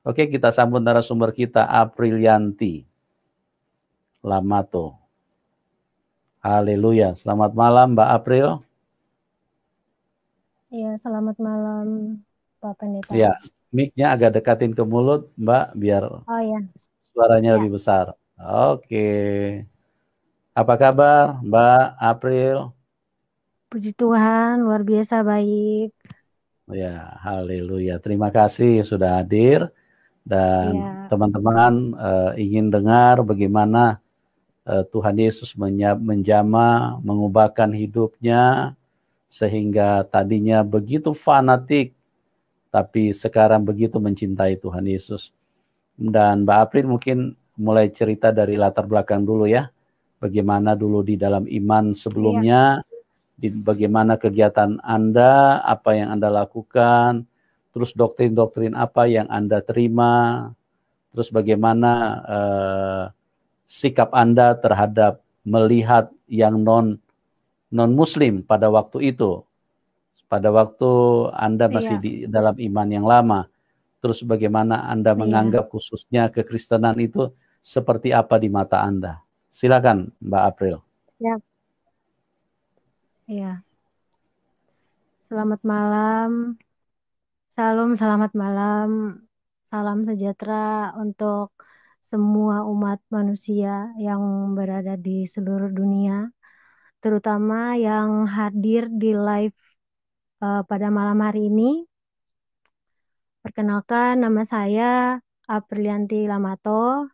Oke, kita sambut narasumber kita, Aprilianti Lamato. Haleluya. Selamat malam, Mbak April. Iya, selamat malam Pak Pendeta. Ya, mic-nya agak dekatin ke mulut, Mbak, biar Oh ya, suaranya ya. lebih besar. Oke. Apa kabar, Mbak April? Puji Tuhan, luar biasa baik. Ya, haleluya. Terima kasih sudah hadir. Dan Iya, teman-teman ingin dengar bagaimana Tuhan Yesus menjamah, mengubahkan hidupnya, sehingga tadinya begitu fanatik, tapi sekarang begitu mencintai Tuhan Yesus. Dan Mbak April mungkin mulai cerita dari latar belakang dulu ya. Bagaimana dulu di dalam iman iya, sebelumnya, bagaimana kegiatan Anda, apa yang Anda lakukan, terus doktrin-doktrin apa yang Anda terima, terus bagaimana sikap Anda terhadap melihat yang non Muslim pada waktu itu, pada waktu Anda masih iya, di dalam iman yang lama. Terus bagaimana Anda iya, menganggap khususnya kekristenan itu seperti apa di mata Anda? Silakan Mbak April. iya, iya. Selamat malam, salam, selamat malam, salam sejahtera untuk semua umat manusia yang berada di seluruh dunia, terutama yang hadir di live pada malam hari ini. Perkenalkan, nama saya Aprilianti Lamato.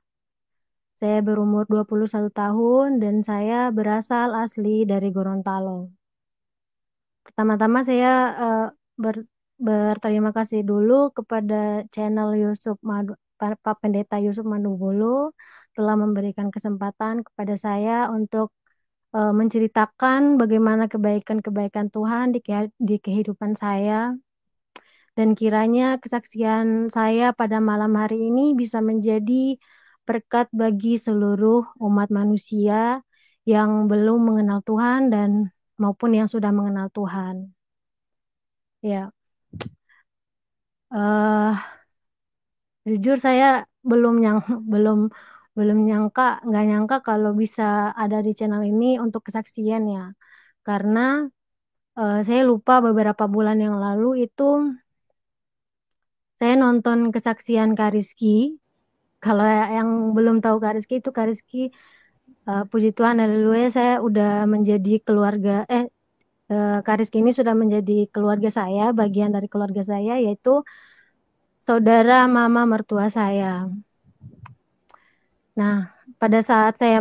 Saya berumur 21 tahun dan saya berasal asli dari Gorontalo. Pertama-tama saya ber- berterima kasih dulu kepada channel Pak Pendeta Yusuf Madubulu telah memberikan kesempatan kepada saya untuk menceritakan bagaimana kebaikan-kebaikan Tuhan di kehidupan saya. Dan kiranya kesaksian saya pada malam hari ini bisa menjadi berkat bagi seluruh umat manusia yang belum mengenal Tuhan dan maupun yang sudah mengenal Tuhan. Ya, eh jujur saya belum belum nggak nyangka kalau bisa ada di channel ini untuk kesaksian ya. Karena saya lupa beberapa bulan yang lalu itu saya nonton kesaksian Kariski. Kalau yang belum tahu Kariski itu Kariski, puji Tuhan, haleluya, saya udah menjadi Kariski ini sudah menjadi keluarga saya, bagian dari keluarga saya, yaitu saudara mama mertua saya. Nah, pada saat saya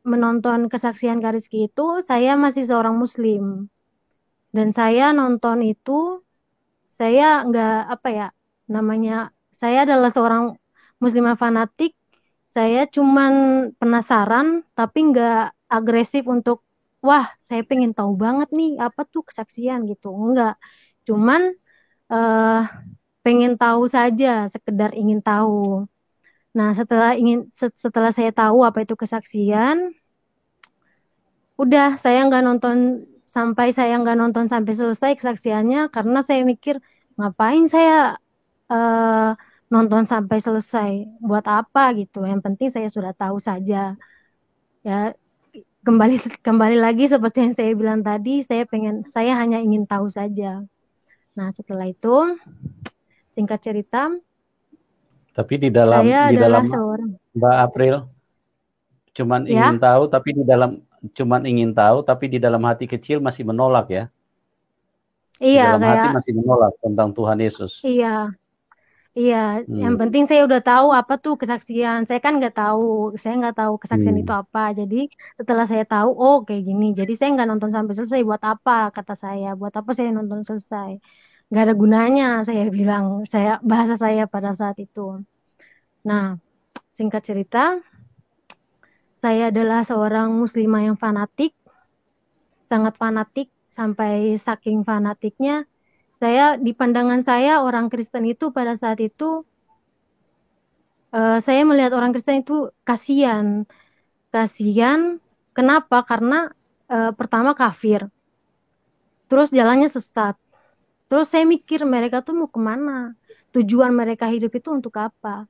menonton kesaksian Kariski itu, saya masih seorang Muslim. Dan saya nonton itu, saya nggak, apa ya, namanya, saya adalah seorang Muslimah fanatik. Saya cuman penasaran, tapi nggak agresif untuk, wah, saya pengen tahu banget nih, apa tuh kesaksian gitu. Enggak. Cuman eh, pengen tahu saja, sekedar ingin tahu. Nah, setelah saya tahu apa itu kesaksian, udah saya nggak nonton sampai selesai kesaksiannya karena saya mikir ngapain saya eh, nonton sampai selesai, buat apa gitu. Yang penting saya sudah tahu saja. Ya, kembali kembali lagi seperti yang saya bilang tadi, saya hanya ingin tahu saja. Nah, setelah itu singkat cerita, Tapi saya di adalah dalam seorang, Mbak April cuman ingin ya, tahu, tapi di dalam hati kecil masih menolak ya. Di iya, dalam hati kayak, masih menolak tentang Tuhan Yesus. iya. Iya, yang Hmm. penting saya udah tahu apa tuh kesaksian. Saya nggak tahu kesaksian itu Hmm. apa. Jadi setelah saya tahu, oh kayak gini. Jadi saya nggak nonton sampai selesai. Buat apa kata saya? Buat apa saya nonton selesai? Nggak ada gunanya. Saya bilang, bahasa saya pada saat itu. Nah, singkat cerita, saya adalah seorang muslimah yang fanatik, sangat fanatik sampai saking fanatiknya. Di pandangan saya orang Kristen itu pada saat itu saya melihat orang Kristen itu kasihan. Kasihan, kenapa? Karena pertama kafir, terus jalannya sesat. Terus saya mikir mereka tuh mau kemana? tujuan mereka hidup itu untuk apa?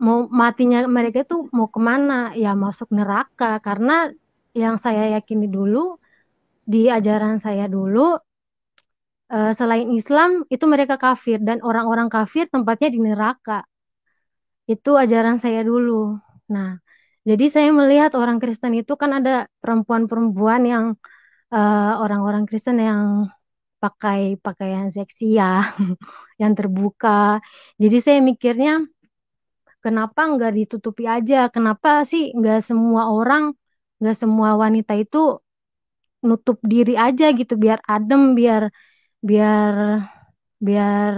Mau matinya mereka itu mau kemana? Ya masuk neraka. Karena yang saya yakini dulu, di ajaran saya dulu, selain Islam itu mereka kafir dan orang-orang kafir tempatnya di neraka. Itu ajaran saya dulu. Nah, jadi saya melihat orang Kristen itu kan ada perempuan-perempuan yang orang-orang Kristen yang pakai pakaian seksi ya, yang terbuka. Jadi saya mikirnya, kenapa nggak ditutupi aja? Kenapa sih nggak semua orang, nggak semua wanita itu nutup diri aja gitu, biar adem, biar biar biar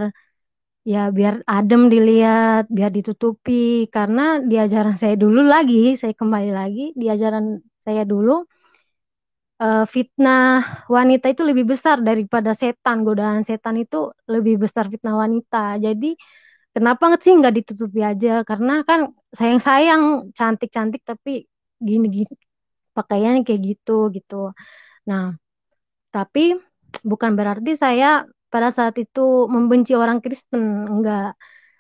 biar adem dilihat, biar ditutupi. Karena di ajaran saya dulu lagi, saya kembali lagi di ajaran saya dulu, fitnah wanita itu lebih besar daripada setan. Godaan setan itu lebih besar fitnah wanita. Jadi kenapa sih nggak ditutupi aja? Karena kan sayang-sayang cantik-cantik tapi gini-gini pakaiannya kayak gitu gitu. Nah, tapi bukan berarti saya pada saat itu membenci orang Kristen. Enggak.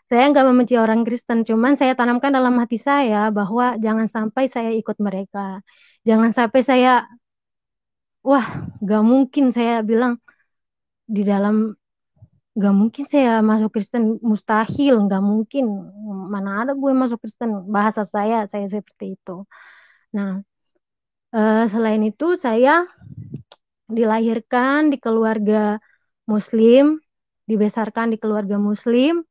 Saya nggak membenci orang Kristen, cuman saya tanamkan dalam hati saya bahwa jangan sampai saya ikut mereka. Jangan sampai saya, wah, nggak mungkin saya bilang di dalam, nggak mungkin saya masuk Kristen, mustahil, nggak mungkin. Mana ada gue masuk Kristen, bahasa saya seperti itu. Nah, selain itu saya dilahirkan di keluarga Muslim, dibesarkan di keluarga Muslim,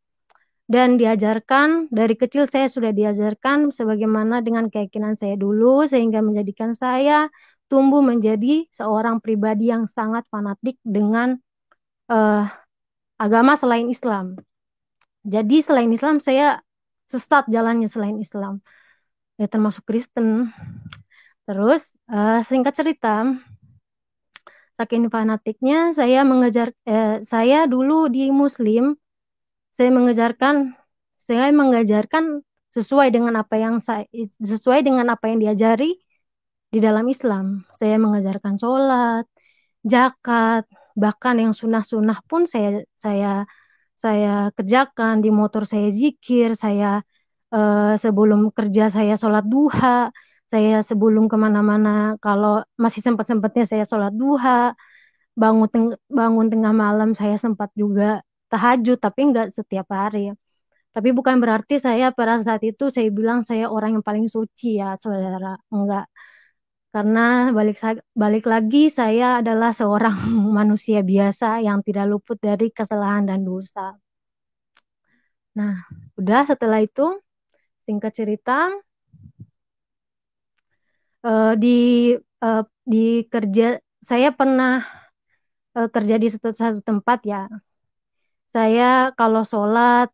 dan diajarkan dari kecil saya sudah diajarkan sebagaimana dengan keyakinan saya dulu sehingga menjadikan saya tumbuh menjadi seorang pribadi yang sangat fanatik dengan eh, agama selain Islam. Jadi selain Islam saya sesat jalannya selain Islam, ya termasuk Kristen. Terus singkat cerita, saking fanatiknya saya dulu di Muslim, saya mengejarkan saya mengajarkan sesuai dengan apa yang diajari di dalam Islam. Saya mengajarkan sholat, zakat, bahkan yang sunnah-sunnah pun saya kerjakan. Di motor saya zikir, saya sebelum kerja saya sholat duha, saya sebelum kemana-mana kalau masih sempat-sempatnya saya sholat duha, bangun tengah malam saya sempat juga tahajud, tapi nggak setiap hari. Tapi bukan berarti saya pada saat itu saya bilang saya orang yang paling suci ya, saudara. Enggak. Karena balik lagi saya adalah seorang manusia biasa yang tidak luput dari kesalahan dan dosa. Nah, udah setelah itu singkat cerita eh, di eh, di kerja saya pernah kerja di satu tempat ya. Saya kalau sholat,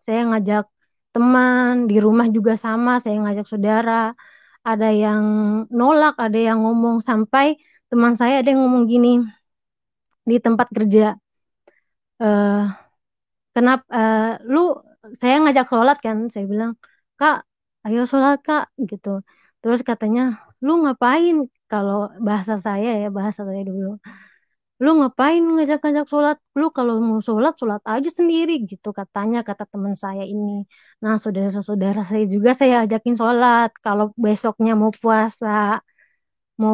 saya ngajak teman, di rumah juga sama, saya ngajak saudara. Ada yang nolak, ada yang ngomong, sampai teman saya ada yang ngomong gini di tempat kerja. eh Kenapa lu, saya ngajak sholat kan, saya bilang, Kak, ayo sholat Kak, gitu. Terus katanya, lu ngapain, kalau bahasa saya dulu, lu ngapain ngajak-ngajak sholat? Lu kalau mau sholat, sholat aja sendiri gitu katanya, kata teman saya ini. Nah, saudara-saudara saya juga saya ajakin sholat. Kalau besoknya mau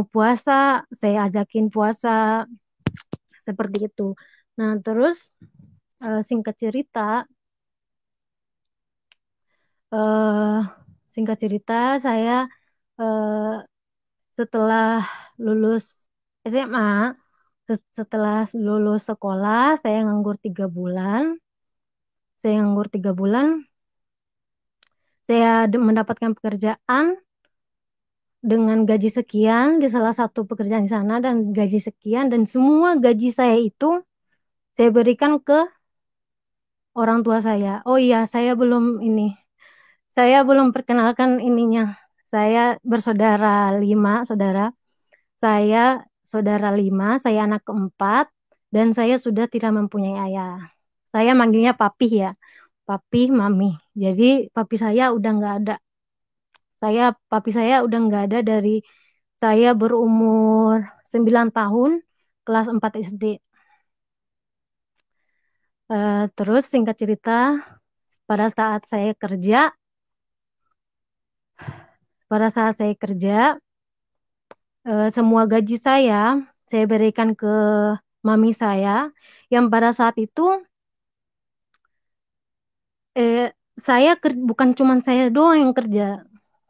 puasa, saya ajakin puasa seperti itu. Nah, terus singkat cerita, eh, singkat cerita saya eh, setelah lulus SMA, setelah lulus sekolah, saya nganggur 3 bulan. Saya nganggur 3 bulan, saya mendapatkan pekerjaan dengan gaji sekian di salah satu pekerjaan di sana dan gaji sekian, dan semua gaji saya itu saya berikan ke orang tua saya. Oh iya, saya belum perkenalkan ininya. Saya bersaudara 5 saudara. Saya saudara 5, saya anak keempat, dan saya sudah tidak mempunyai ayah. Saya manggilnya papi ya, papi, mami. Jadi papi saya udah nggak ada. Papi saya udah nggak ada dari saya berumur 9 tahun, kelas 4 SD. Terus singkat cerita, pada saat saya kerja, pada saat saya kerja, semua gaji saya berikan ke mami saya, yang pada saat itu eh, bukan cuma saya doang yang kerja.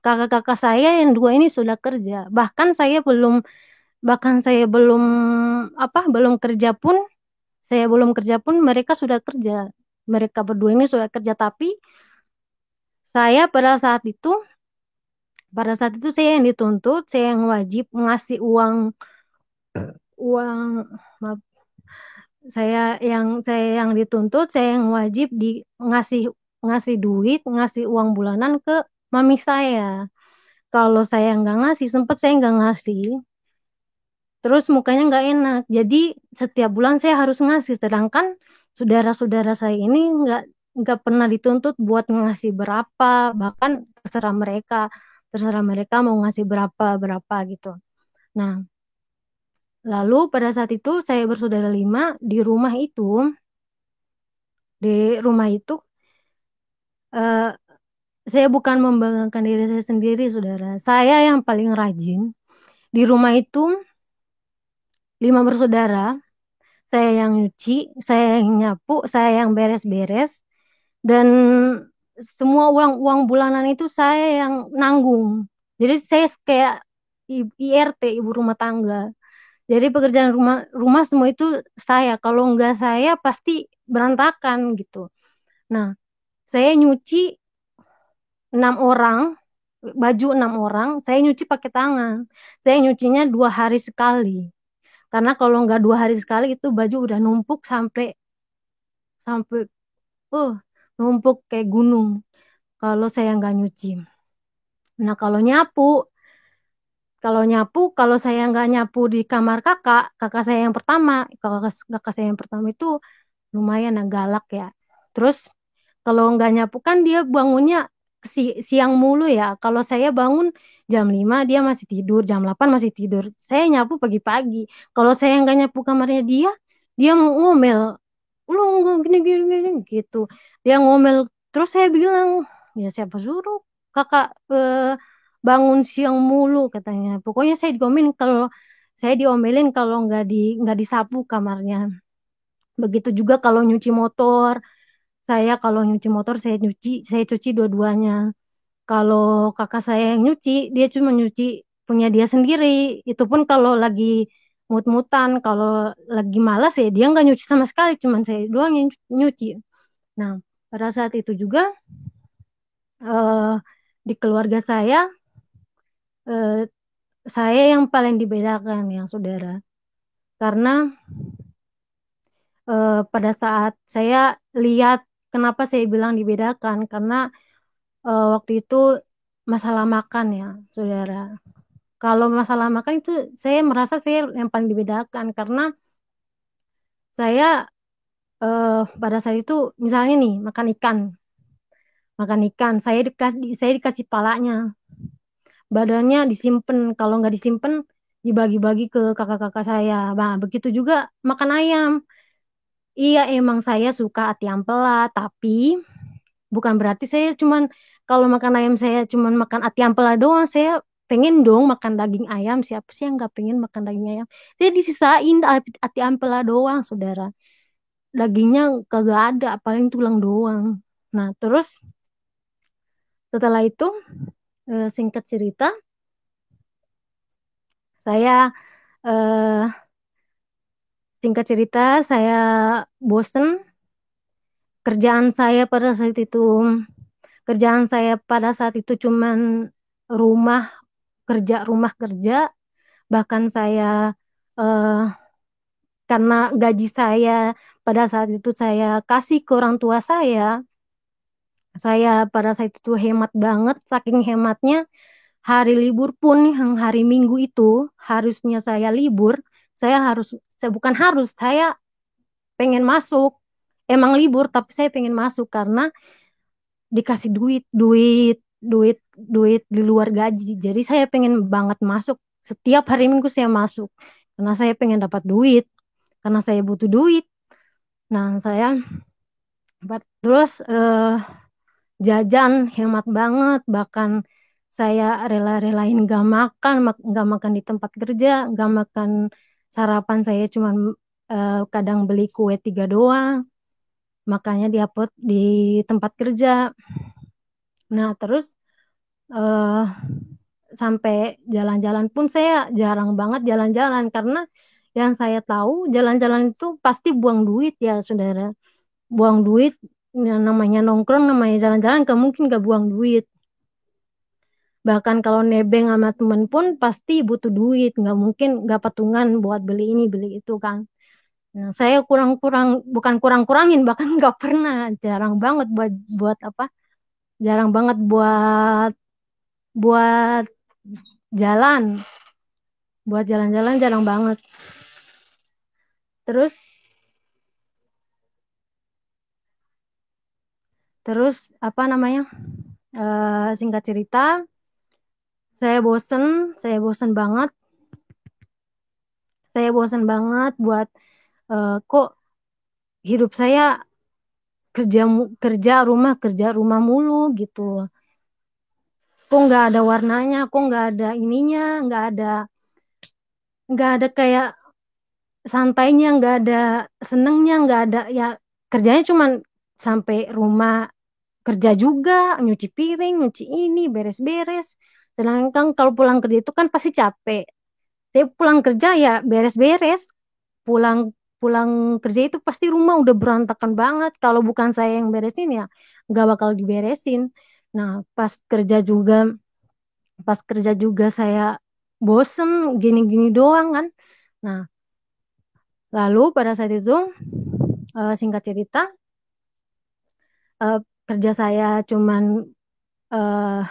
Kakak-kakak saya yang dua ini sudah kerja. Bahkan saya belum belum kerja pun, mereka sudah kerja. Mereka berdua ini sudah kerja, tapi saya pada saat itu saya yang dituntut, saya yang wajib ngasih uang maaf, saya yang dituntut, saya yang wajib ngasih ngasih duit, ngasih uang bulanan ke mami saya. Kalau saya nggak ngasih, sempet saya nggak ngasih, terus mukanya nggak enak. Jadi setiap bulan saya harus ngasih, sedangkan saudara-saudara saya ini nggak pernah dituntut buat ngasih berapa, bahkan terserah mereka mau ngasih berapa berapa gitu. Nah, lalu pada saat itu saya bersaudara lima di rumah itu eh, saya bukan membanggakan diri saya sendiri, saudara. Saya yang paling rajin di rumah itu, lima bersaudara. Saya yang nyuci, saya yang nyapu, saya yang beres-beres, dan semua uang bulanan itu saya yang nanggung. Jadi saya kayak IRT, ibu rumah tangga. Jadi pekerjaan rumah rumah semua itu saya. Kalau nggak saya pasti berantakan gitu. Nah, saya nyuci 6 orang, baju 6 orang, saya nyuci pakai tangan. Saya nyucinya 2 hari sekali. Karena kalau nggak 2 hari sekali itu baju udah numpuk sampai sampai uh numpuk kayak gunung kalau saya nggak nyuci. Nah, kalau saya nggak nyapu di kamar kakak saya yang pertama, kakak saya yang pertama itu lumayan galak ya. Terus kalau nggak nyapu kan dia bangunnya siang mulu ya. Kalau saya bangun jam 5 dia masih tidur, jam 8 masih tidur. Saya nyapu pagi-pagi. Kalau saya nggak nyapu kamarnya dia ngomel. Lu nggak gini gini gini gitu. Dia ngomel. Terus saya bilang, ya siapa suruh kakak bangun siang mulu katanya. Pokoknya saya diomelin kalau nggak disapu kamarnya. Begitu juga kalau nyuci motor. Kalau nyuci motor saya cuci dua-duanya. Kalau kakak saya yang nyuci, dia cuma nyuci punya dia sendiri. Itu pun kalau lagi mut-mutan, kalau lagi malas ya dia nggak nyuci sama sekali, cuman saya doang yang nyuci. Nah, pada saat itu juga eh, di keluarga eh, saya yang paling dibedakan ya, saudara. Karena pada saat saya lihat kenapa saya bilang dibedakan, karena waktu itu masalah makan ya, saudara. Kalau masalah makan itu saya merasa saya yang paling dibedakan karena saya pada saat itu misalnya nih makan ikan saya dikasih palanya, badannya disimpan, kalau nggak disimpan dibagi-bagi ke kakak-kakak saya. Nah, begitu juga makan ayam. Iya, emang saya suka ati ampela, tapi bukan berarti kalau makan ayam saya cuman makan ati ampela doang. Saya pengen dong makan daging ayam. Siapa sih yang nggak pengen makan daging ayam? Saya disisain ati ampela doang, saudara. Dagingnya kagak ada, paling tulang doang. Nah, terus setelah itu singkat cerita, saya eh, singkat cerita saya bosen kerjaan saya pada saat itu. Kerjaan saya pada saat itu cuman rumah rumah kerja. Bahkan eh, karena gaji saya pada saat itu saya kasih ke orang tua saya pada saat itu hemat banget. Saking hematnya, hari libur pun yang hari Minggu itu harusnya saya libur, saya bukan harus, saya pengen masuk. Emang libur, tapi saya pengen masuk karena dikasih duit, duit, duit, duit di luar gaji. Jadi saya pengen banget masuk. Setiap hari Minggu saya masuk karena saya pengen dapat duit, karena saya butuh duit. Nah, saya terus jajan hemat banget, bahkan saya rela-relain gak makan di tempat kerja, gak makan sarapan, saya cuma kadang beli kue 3 doang, makanya diupload di tempat kerja. Nah, terus eh, sampai jalan-jalan pun saya jarang banget jalan-jalan, karena yang saya tahu jalan-jalan itu pasti buang duit ya, saudara. Buang duit, yang namanya nongkrong, namanya jalan-jalan, gak mungkin gak buang duit. Bahkan kalau nebeng sama temen pun pasti butuh duit, nggak mungkin nggak patungan buat beli ini beli itu kan. Nah, saya bukan kurang-kurangin, bahkan nggak pernah, jarang banget buat buat apa, jarang banget buat jalan, buat jalan-jalan jarang banget. Terus terus apa namanya? Singkat cerita, saya bosen banget, buat kok hidup saya kerja kerja rumah mulu gitu. Kok nggak ada warnanya, kok nggak ada ininya, nggak ada kayak santainya, nggak ada senengnya, nggak ada ya, kerjanya cuman sampai rumah, kerja juga, nyuci piring, nyuci ini, beres-beres. Sedangkan kalau pulang kerja itu kan pasti capek. Saya pulang kerja ya beres-beres, pulang pulang kerja itu pasti rumah udah berantakan banget. Kalau bukan saya yang beresin ya nggak bakal diberesin. Nah, pas kerja juga saya bosen gini-gini doang kan. Nah, lalu pada saat itu singkat cerita, eh, kerja saya cuman eh,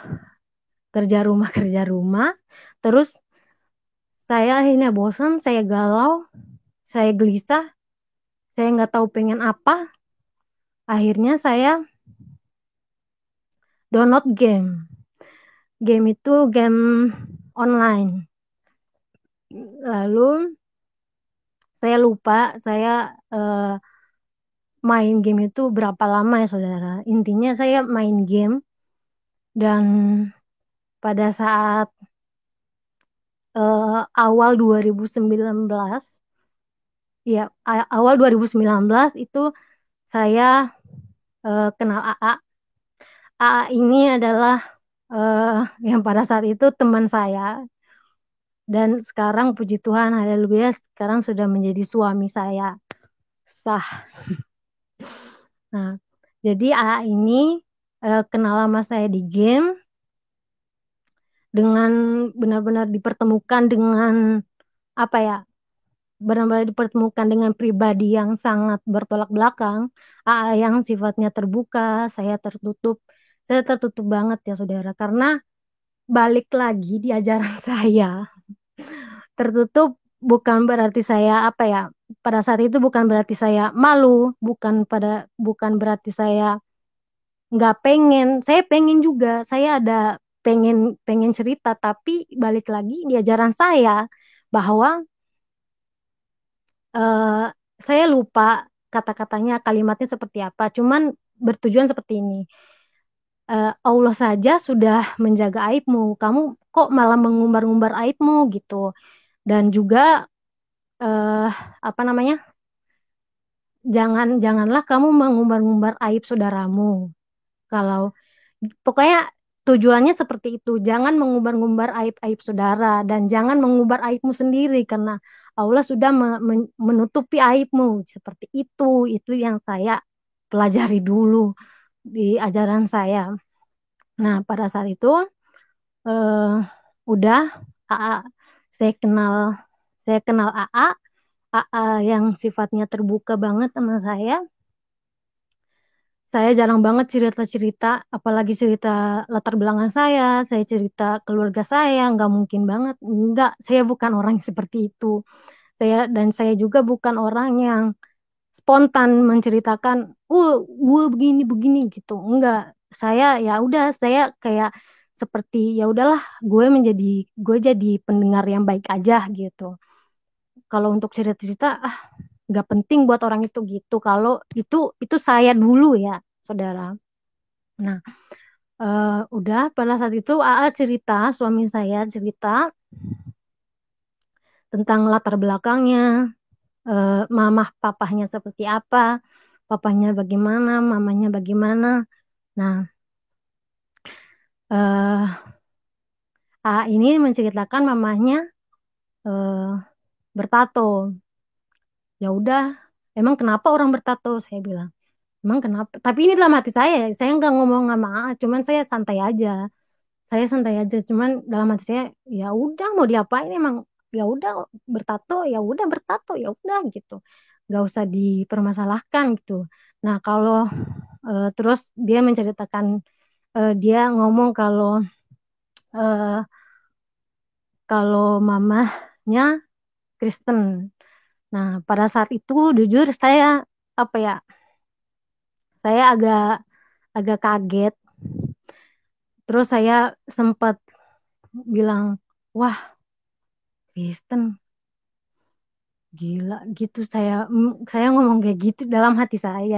kerja rumah. Terus saya akhirnya bosen, saya galau, saya gelisah, saya nggak tahu pengen apa. Akhirnya saya download game. Game itu game online. Lalu saya lupa saya eh, main game itu berapa lama ya, saudara. Intinya saya main game, dan pada saat awal 2019, ya awal 2019 itu saya kenal AA. AA ini adalah eh, yang pada saat itu teman saya, dan sekarang puji Tuhan, haleluya, sekarang sudah menjadi suami saya sah. Nah, jadi AA ini kenal sama saya di game, dengan benar-benar dipertemukan dengan apa ya, benar-benar dipertemukan dengan pribadi yang sangat bertolak belakang. AA yang sifatnya terbuka, saya tertutup. Saya tertutup banget ya, saudara, karena balik lagi di ajaran saya. Tertutup bukan berarti saya apa ya, pada saat itu bukan berarti saya malu, bukan berarti saya nggak pengen. Saya pengen juga, saya ada pengen pengen cerita, tapi balik lagi di ajaran saya bahwa eh, saya lupa kata-katanya, kalimatnya seperti apa. Cuman bertujuan seperti ini. Allah saja sudah menjaga aibmu. Kamu kok malah mengumbar-ngumbar aibmu gitu. Dan juga eh, apa namanya? Janganlah kamu mengumbar-ngumbar aib saudaramu. Kalau pokoknya tujuannya seperti itu. Jangan mengumbar-ngumbar aib-aib saudara, dan jangan mengumbar aibmu sendiri, karena Allah sudah menutupi aibmu. Seperti itu. Itu yang saya pelajari dulu di ajaran saya. Nah, pada saat itu eh, udah AA, saya kenal saya kenal AA yang sifatnya terbuka banget sama saya. Saya jarang banget cerita-cerita, apalagi cerita latar belakang saya. Saya cerita keluarga saya, nggak mungkin banget. Nggak, saya bukan orang yang seperti itu. Saya juga bukan orang yang spontan menceritakan, gue begini begini gitu. Enggak, saya ya udah, saya kayak seperti ya udahlah, gue jadi pendengar yang baik aja gitu. Kalau untuk cerita-cerita, nggak penting buat orang itu gitu. Kalau itu saya dulu ya, saudara. Nah, udah pada saat itu AA cerita, suami saya cerita tentang latar belakangnya, mamah papahnya seperti apa, papahnya bagaimana, mamanya bagaimana. Nah, eh AA ini menceritakan mamahnya eh, bertato. Ya udah, emang kenapa orang bertato? Saya bilang, emang kenapa? Tapi ini dalam hati saya nggak ngomong sama AA, cuman saya santai aja. Saya santai aja, cuman dalam hati saya, ya udah mau diapain emang, ya udah bertato, ya udah gitu. Nggak usah dipermasalahkan gitu. Nah, kalau terus dia menceritakan, dia ngomong eh, kalau mamahnya Kristen. Nah, pada saat itu jujur saya apa ya? Saya agak agak kaget. Terus saya sempat bilang, "Wah, Kristen gila gitu." Saya ngomong kayak gitu dalam hati saya.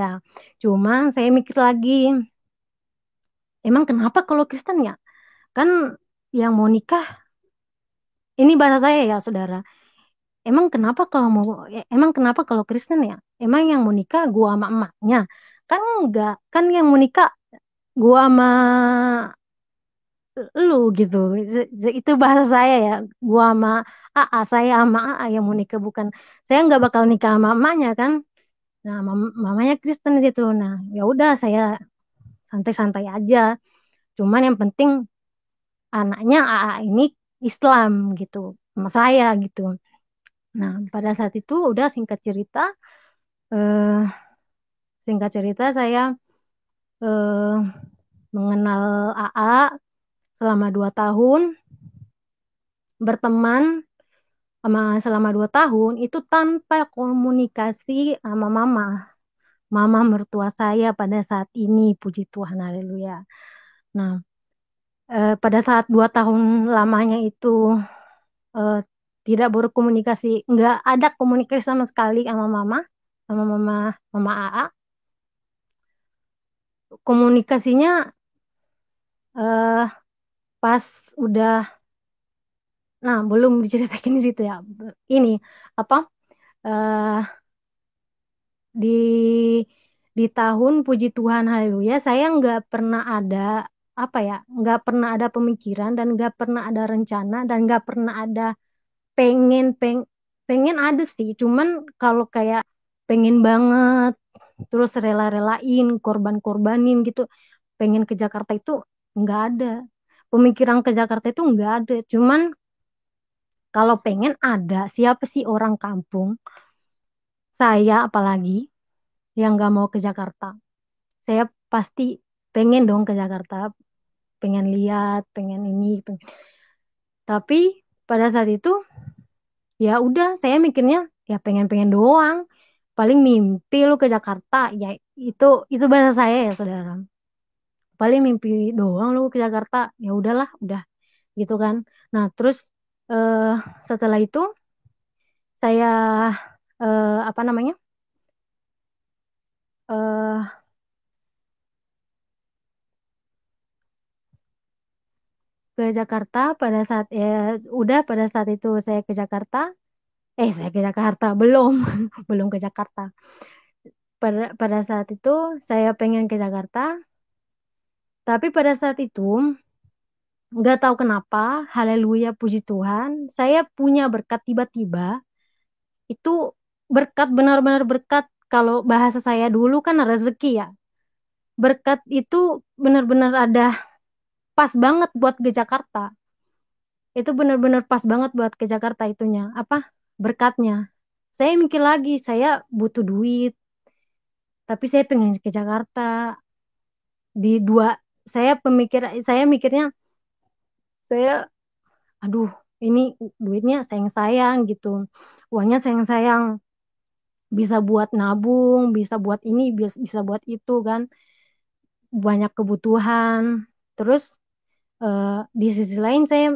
Cuman saya mikir lagi, emang kenapa kalau Kristen ya? Kan yang mau nikah, ini bahasa saya ya, Saudara. Emang kenapa kalau Kristen ya? Emang yang mau nikah gua sama emaknya? Kan enggak, kan yang mau nikah gua sama lu gitu. Itu bahasa saya ya. Gua sama AA, saya sama AA yang mau nikah, bukan saya nggak bakal nikah sama emaknya kan. Nah, mamanya Kristen di situ. Nah, ya udah saya santai-santai aja. Cuman yang penting anaknya AA ini Islam gitu sama saya gitu. Nah, pada saat itu udah eh, singkat cerita saya eh, mengenal AA selama 2 tahun, berteman selama 2 tahun itu tanpa komunikasi sama mama mertua saya pada saat ini, puji Tuhan, haleluya. Nah, pada saat 2 tahun lamanya itu eh, tidak berkomunikasi, nggak ada komunikasi sama sekali sama mama AA. Komunikasinya eh, pas udah, nah belum diceritakan di situ ya. Ini apa? eh, di tahun puji Tuhan haleluya saya nggak pernah ada pemikiran dan nggak pernah ada rencana dan nggak pernah ada pengen peng, pengen ada sih, cuman kalau kayak pengen banget terus rela-relain korban-korbanin gitu pengen ke Jakarta itu nggak ada. Pemikiran ke Jakarta itu nggak ada, cuman kalau pengen ada, siapa sih orang kampung, saya apalagi, yang nggak mau ke Jakarta. Saya pasti pengen dong ke Jakarta, pengen lihat, pengen ini, tapi pada saat itu ya udah saya mikirnya ya pengen-pengen doang. Paling mimpi lu ke Jakarta, ya itu bahasa saya ya, saudara. Paling mimpi doang lu ke Jakarta, ya udahlah, udah gitu kan. Nah, terus eh, setelah itu saya apa namanya? eh ke Jakarta pada saat itu saya ke Jakarta. Saya ke Jakarta belum belum ke Jakarta. Pada saat itu saya pengen ke Jakarta, tapi pada saat itu nggak tahu kenapa, haleluya puji Tuhan, saya punya berkat tiba-tiba. Itu berkat, benar-benar berkat. Kalau bahasa saya dulu kan rezeki ya. Berkat itu benar-benar ada, pas banget buat ke Jakarta. Itu benar-benar pas banget buat ke Jakarta itunya. Apa? Berkatnya. Saya mikir lagi, saya butuh duit, tapi saya pengen ke Jakarta. Di dua, saya mikirnya, saya, aduh, ini duitnya sayang-sayang gitu. Uangnya sayang-sayang, bisa buat nabung, bisa buat ini, bisa buat itu kan. Banyak kebutuhan. Terus eh, di sisi lain saya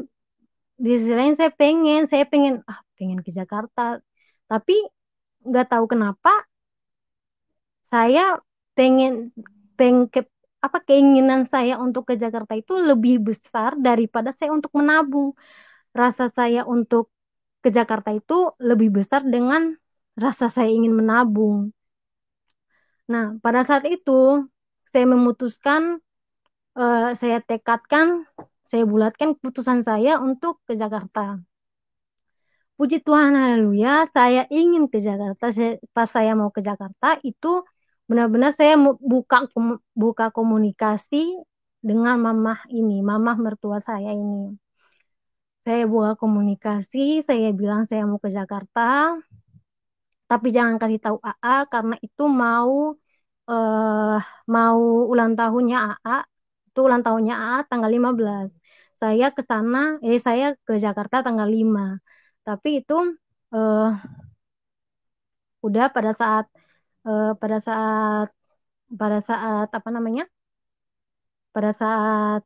di sisi lain saya pengen ke Jakarta. Tapi nggak tahu kenapa saya pengen apa keinginan saya untuk ke Jakarta itu lebih besar daripada saya untuk menabung. Rasa saya untuk ke Jakarta itu lebih besar dengan rasa saya ingin menabung. Nah, pada saat itu saya memutuskan, saya tekadkan, saya bulatkan keputusan saya untuk ke Jakarta. Puji Tuhan, haleluya, saya ingin ke Jakarta. Pas saya mau ke Jakarta itu benar-benar saya buka komunikasi dengan mamah ini, mamah mertua saya ini. Saya buka komunikasi, saya bilang saya mau ke Jakarta, tapi jangan kasih tahu AA karena itu eh, mau ulang tahunnya AA. Itu ulang tahunnya AA tanggal 15. Saya ke Jakarta tanggal 5. Tapi itu eh, udah eh, pada saat pada saat apa namanya? Pada saat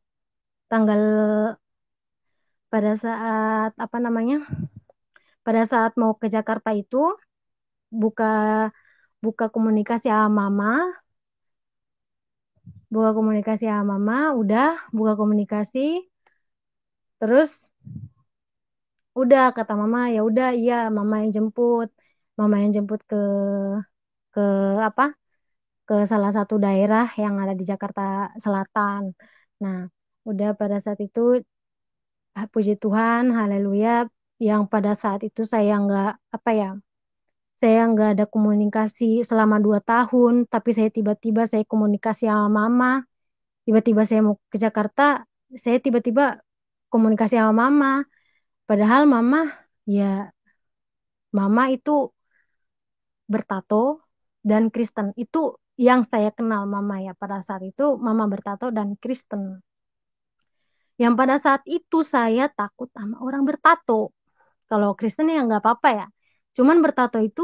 tanggal pada saat apa namanya? Pada saat mau ke Jakarta itu buka buka komunikasi sama mama, udah buka komunikasi, terus udah kata mama ya udah iya mama yang jemput ke apa ke salah satu daerah yang ada di Jakarta Selatan. Nah, udah pada saat itu puji Tuhan, haleluya, yang pada saat itu saya nggak apa ya, saya nggak ada komunikasi selama 2 tahun, tapi saya komunikasi sama mama, tiba-tiba saya mau ke Jakarta, saya tiba-tiba komunikasi sama mama, padahal ya mama itu bertato dan Kristen. Itu yang saya kenal mama ya pada saat itu mama bertato dan Kristen. Yang pada saat itu saya takut sama orang bertato. Kalau Kristen ya nggak apa-apa ya. Cuman bertato itu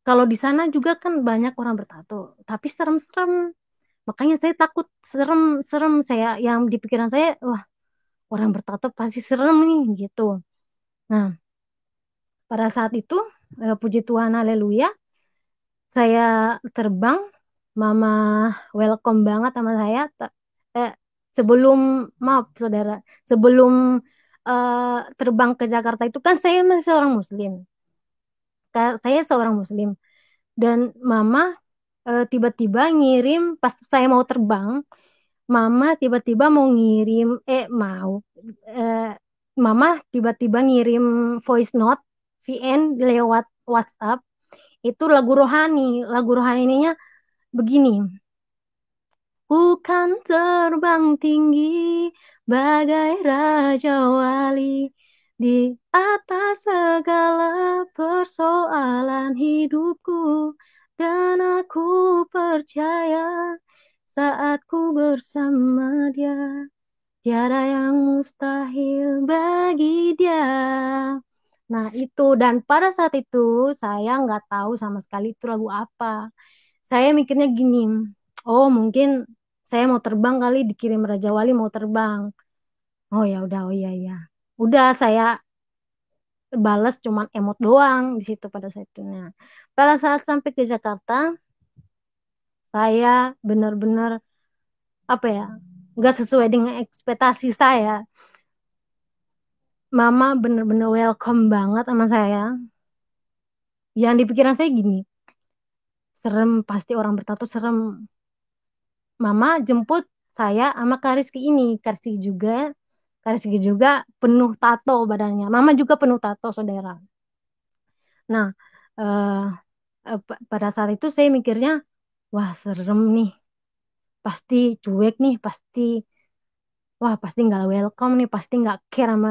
kalau di sana juga kan banyak orang bertato, tapi serem-serem. Makanya saya takut serem-serem saya yang di pikiran saya, wah orang bertato pasti serem nih gitu. Nah, pada saat itu puji Tuhan haleluya, saya terbang, mama welcome banget sama saya. Eh, sebelum maaf saudara, sebelum terbang ke Jakarta itu kan saya masih seorang muslim. Saya seorang muslim dan mama tiba-tiba ngirim pas saya mau terbang, mama tiba-tiba mau ngirim eh, mama tiba-tiba ngirim voice note VN lewat WhatsApp. Itu lagu rohaninya begini. Ku kan terbang tinggi bagai raja wali di atas segala persoalan hidupku, dan aku percaya saat ku bersama dia tiada yang mustahil bagi dia. Nah itu, dan pada saat itu saya nggak tahu sama sekali itu lagu apa. Saya mikirnya gini, oh mungkin saya mau terbang kali, dikirim Raja Wali mau terbang. Oh ya udah, oh iya iya. Udah saya balas cuman emot doang di situ pada saat itu. Nah, pada saat sampai ke Jakarta, saya benar-benar apa ya, nggak sesuai dengan ekspektasi saya. Mama benar-benar welcome banget sama saya. Yang di pikiran saya gini, serem pasti orang bertato serem. Mama jemput saya sama Kariski ini. Kariski juga penuh tato badannya. Mama juga penuh tato, saudara. Nah, eh, pada saat itu saya mikirnya, wah serem nih. Pasti cuek nih, pasti nggak welcome nih, pasti nggak care sama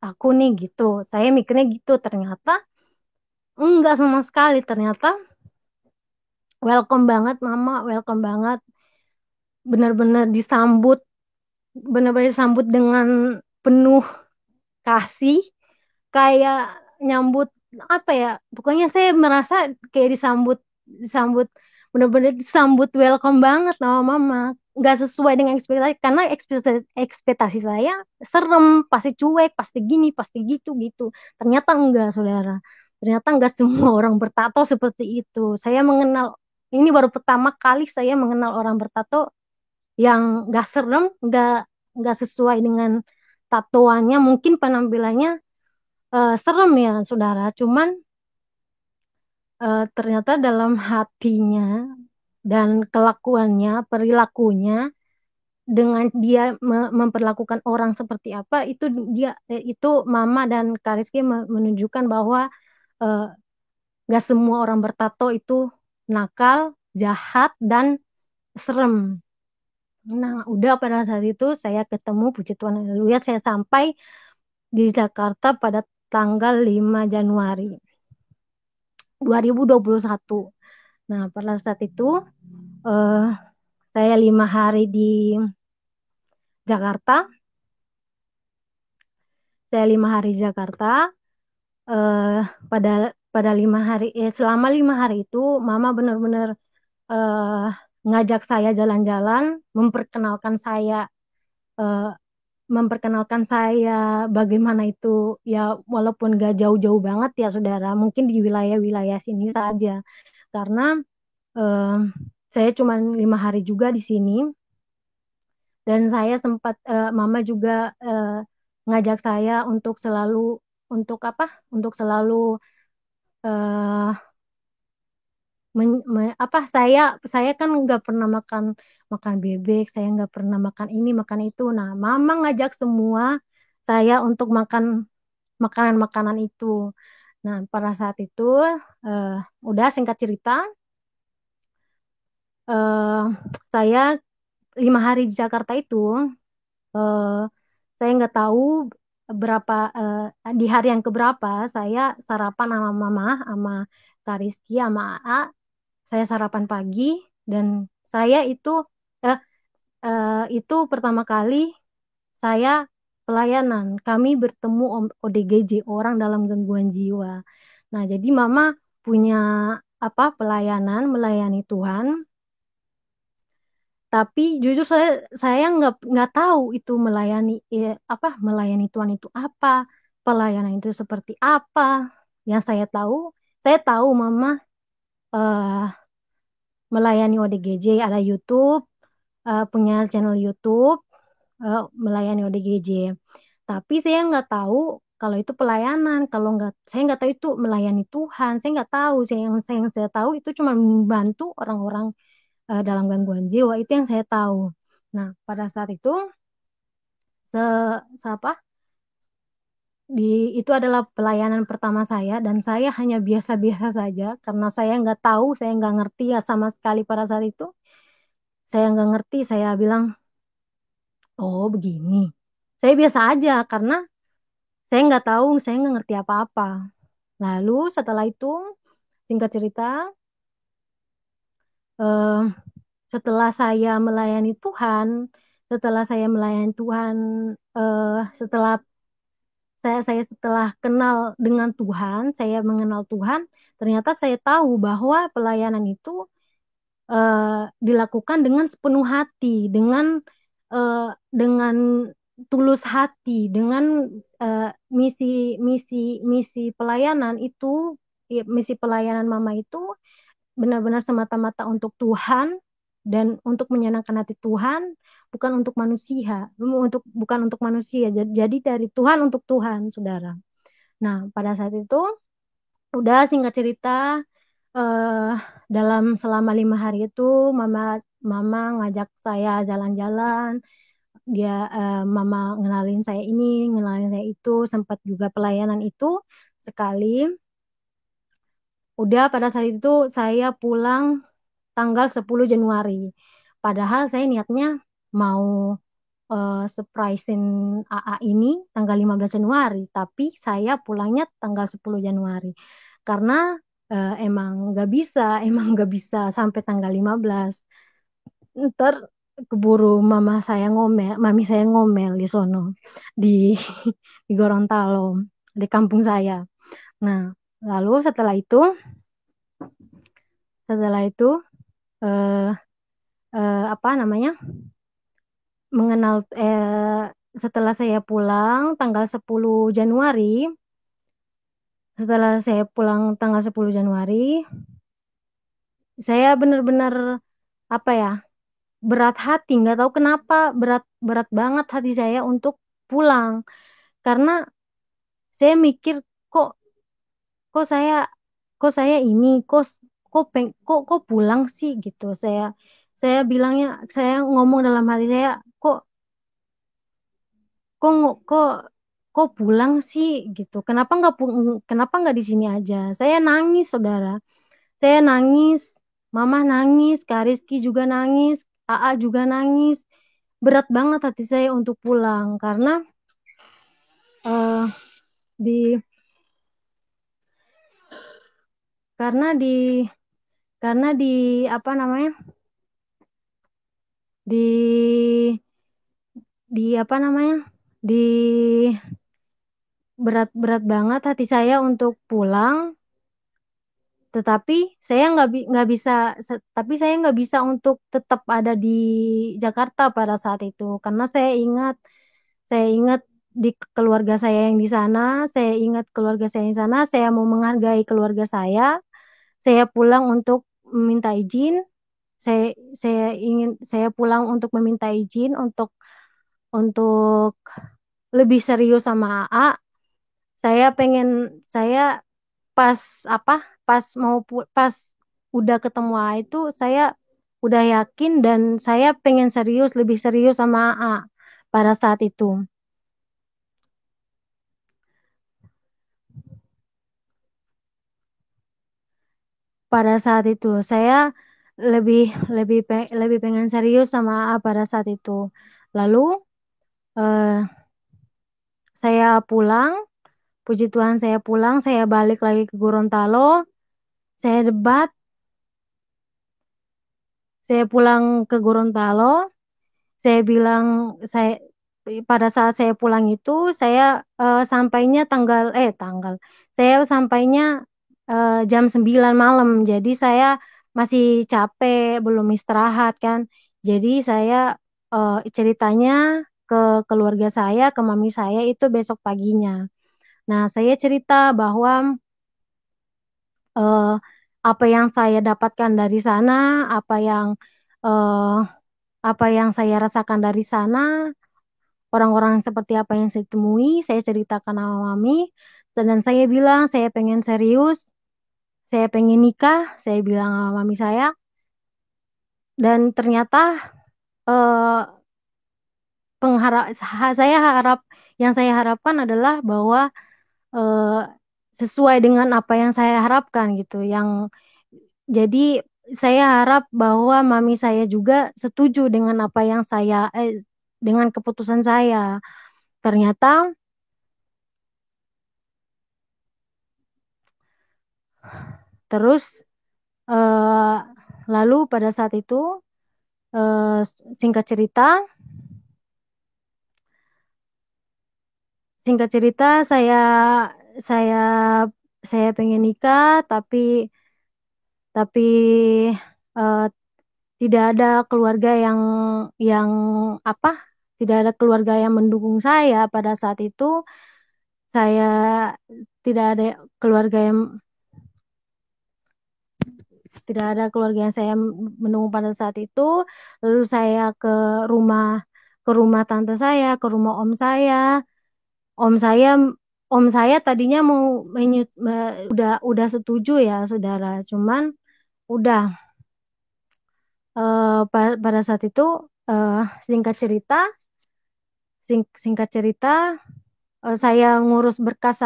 aku nih gitu. Saya mikirnya gitu, ternyata enggak sama sekali. Ternyata welcome banget, Mama, welcome banget. Benar-benar disambut dengan penuh kasih, kayak nyambut apa ya, pokoknya saya merasa kayak disambut disambut benar-benar disambut welcome banget sama mama, nggak sesuai dengan ekspektasi karena ekspektasi saya serem, pasti cuek, pasti gini, pasti gitu gitu. Ternyata enggak, saudara. ternyata nggak semua orang bertato seperti itu. Saya mengenal, ini baru pertama kali saya mengenal orang bertato yang nggak serem, nggak sesuai dengan tatoannya. Mungkin penampilannya serem ya, saudara. Cuman ternyata dalam hatinya dan kelakuannya, perilakunya, dengan dia memperlakukan orang seperti apa, itu itu Mama dan Kak Rizky menunjukkan bahwa eh, gak semua orang bertato itu nakal, jahat, dan serem. Nah, udah pada saat itu saya ketemu, puji Tuhan, haleluya, saya sampai di Jakarta pada tanggal 5 Januari 2021. Nah, pada saat itu eh, saya 5 hari di Jakarta. Saya 5 hari di Jakarta. eh, pada pada 5 hari, selama 5 hari itu, Mama benar-benar eh, ngajak saya jalan-jalan, eh, memperkenalkan saya bagaimana itu, ya walaupun gak jauh-jauh banget ya saudara, mungkin di wilayah-wilayah sini saja, karena eh, saya cuma 5 hari juga di sini, dan saya sempat Mama juga ngajak saya untuk selalu, untuk apa? Untuk selalu eh, apa, saya kan nggak pernah makan makan bebek, saya nggak pernah makan ini makan itu. Nah, Mama ngajak semua saya untuk makan makanan-makanan itu. Nah, pada saat itu eh, udah singkat cerita, eh, saya 5 hari di Jakarta itu, eh, saya nggak tahu berapa, di hari yang keberapa saya sarapan sama Mama, sama Kak Rizky, sama AA. Saya sarapan pagi, dan saya eh, itu pertama kali saya pelayanan. Kami bertemu ODGJ, orang dalam gangguan jiwa. Nah, jadi Mama punya apa, pelayanan, melayani Tuhan. Tapi jujur saya nggak tahu itu melayani, apa, melayani Tuhan itu apa, pelayanan itu seperti apa. Yang saya tahu Mama eh, melayani ODGJ, ada YouTube, punya channel YouTube, melayani ODGJ. Tapi saya nggak tahu kalau itu pelayanan, kalau nggak, saya nggak tahu itu melayani Tuhan, saya nggak tahu. Yang saya tahu itu cuma membantu orang-orang dalam gangguan jiwa, itu yang saya tahu. Nah, pada saat itu se, apa, di itu adalah pelayanan pertama saya, dan saya hanya biasa-biasa saja karena saya nggak tahu, saya nggak ngerti ya sama sekali pada saat itu. Saya nggak ngerti, saya bilang, oh begini. Saya biasa aja karena saya nggak tahu, saya nggak ngerti apa-apa. Lalu setelah itu, singkat cerita, eh, setelah saya melayani Tuhan, setelah saya melayani Tuhan, setelah setelah kenal dengan Tuhan, saya mengenal Tuhan, ternyata saya tahu bahwa pelayanan itu dilakukan dengan sepenuh hati, dengan tulus hati, dengan eh, misi misi misi pelayanan itu, misi pelayanan Mama itu benar-benar semata-mata untuk Tuhan dan untuk menyenangkan hati Tuhan, bukan untuk manusia, bukan untuk manusia. Jadi dari Tuhan untuk Tuhan, saudara. Nah, pada saat itu, udah singkat cerita, eh, dalam selama 5 hari itu, Mama Mama ngajak saya jalan-jalan. Mama ngenalin saya ini, ngenalin saya itu, sempat juga pelayanan itu sekali. Udah pada saat itu saya pulang tanggal 10 Januari. Padahal saya niatnya mau surprisein AA ini tanggal 15 Januari, tapi saya pulangnya tanggal 10 Januari. Karena emang nggak bisa, emang nggak bisa sampai tanggal 15. Ntar keburu mami saya ngomel di sono, di di Gorontalo, di kampung saya. Nah, lalu setelah itu eh, apa namanya, mengenal setelah saya pulang tanggal 10 Januari, setelah saya pulang tanggal 10 Januari, saya benar-benar apa ya, berat hati, nggak tahu kenapa berat berat banget hati saya untuk pulang karena saya mikir kok kok saya ini kok pulang sih gitu. Saya bilangnya, saya ngomong dalam hati saya, kok kok ngo- kok kok pulang sih gitu. Kenapa nggak di sini aja? Saya nangis, saudara. Saya nangis, Mama nangis, Kak Rizky juga nangis, AA juga nangis. Berat banget hati saya untuk pulang eh, di karena di karena di apa namanya, di apa namanya, di berat banget hati saya untuk pulang. Tetapi nggak bisa, tapi saya nggak bisa untuk tetap ada di Jakarta pada saat itu karena saya ingat di keluarga saya yang di sana, saya ingat keluarga saya yang di sana, saya mau menghargai keluarga saya pulang untuk meminta izin, saya pulang untuk meminta izin untuk lebih serius sama AA. Saya pengen saya pas apa pas udah ketemu A itu saya udah yakin dan saya pengen serius, lebih serius sama A pada saat itu. Pada saat itu saya lebih lebih pengen serius sama A pada saat itu. Lalu eh, saya pulang, puji Tuhan saya pulang, saya balik lagi ke Gorontalo, saya debat, saya pulang ke Gorontalo. Saya bilang saya pada saat saya pulang itu saya sampainya tanggal saya sampainya jam 9 malam. Jadi saya masih capek, belum istirahat kan. Jadi saya ceritanya ke keluarga saya, ke mami saya itu besok paginya. Nah, saya cerita bahwa eh, apa yang saya dapatkan dari sana, apa yang eh, apa yang saya rasakan dari sana, orang-orang seperti apa yang saya temui, saya ceritakan sama mami, dan saya bilang saya pengen serius, saya pengen nikah, saya bilang sama mami saya, dan ternyata eh, saya harap, yang saya harapkan adalah bahwa eh, sesuai dengan apa yang saya harapkan gitu, jadi saya harap bahwa mami saya juga setuju dengan apa yang dengan keputusan saya. Ternyata terus eh, lalu pada saat itu eh, singkat cerita singkat cerita saya saya pengen nikah tapi eh, tidak ada keluarga yang apa tidak ada keluarga yang mendukung saya pada saat itu. Saya tidak ada keluarga yang tidak ada keluarga yang saya mendukung pada saat itu. Lalu saya rumah ke rumah tante saya, ke rumah om saya om saya tadinya mau udah setuju ya saudara, cuman udah pada saat itu eh, singkat cerita singkat cerita saya ngurus berkas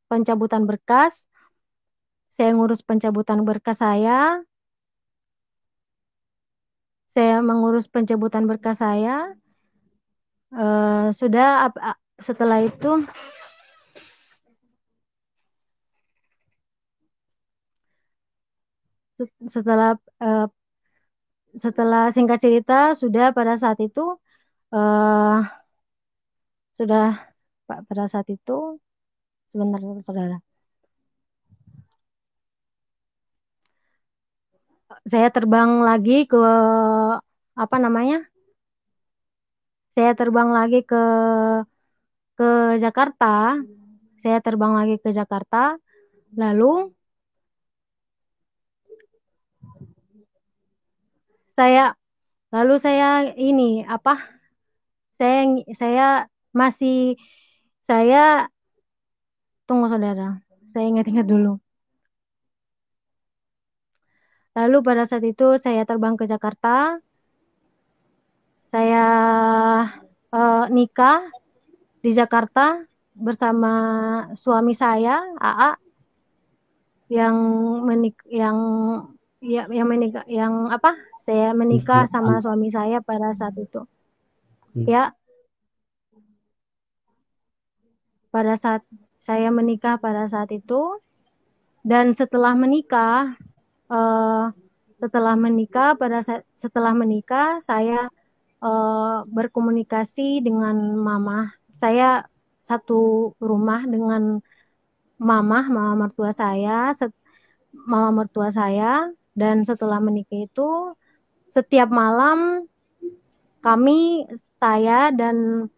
pencabutan berkas, saya ngurus pencabutan berkas saya mengurus pencabutan berkas saya. Sudah setelah itu setelah eh, setelah singkat cerita sudah pada saat itu eh, sudah pada saat itu sebentar saudara, saya terbang lagi ke apa namanya, saya terbang lagi ke Jakarta saya terbang lagi ke Jakarta. Lalu saya saya ini apa? Saya masih saya tunggu saudara. Saya ingat-ingat dulu. Lalu pada saat itu saya terbang ke Jakarta. Saya nikah di Jakarta bersama suami saya, AA, yang menikah yang apa? Saya menikah sama suami saya pada saat itu. Ya, pada saat saya menikah pada saat itu, dan setelah menikah setelah menikah saya berkomunikasi dengan mama. Saya satu rumah dengan mama mertua saya, dan setelah menikah itu setiap malam kami, saya dan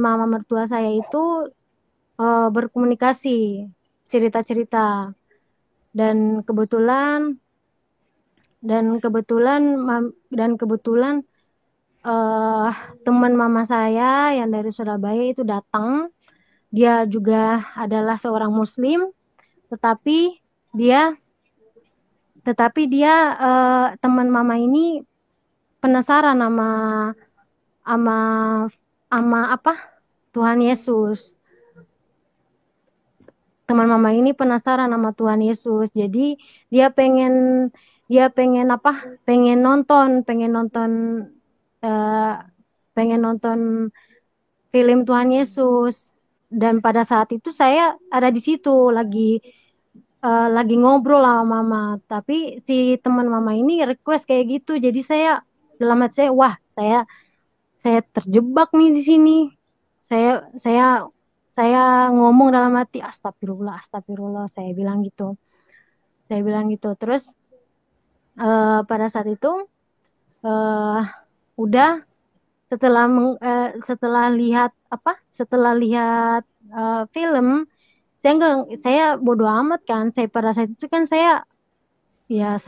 mama mertua saya itu berkomunikasi, cerita-cerita, dan kebetulan teman mama saya yang dari Surabaya itu datang. Dia juga adalah seorang Muslim, tetapi dia teman mama ini penasaran sama apa, Tuhan Yesus. Teman mama ini penasaran sama Tuhan Yesus. Jadi dia pengen apa? Pengen nonton film Tuhan Yesus. Dan pada saat itu saya ada di situ lagi ngobrol sama mama, tapi si teman mama ini request kayak gitu. Jadi saya dalam hati saya, wah, saya terjebak nih di sini. Saya ngomong dalam hati, astagfirullah, astagfirullah, saya bilang gitu. Terus pada saat itu udah setelah lihat film, saya bodo amat kan. Saya pada saat itu kan saya nggak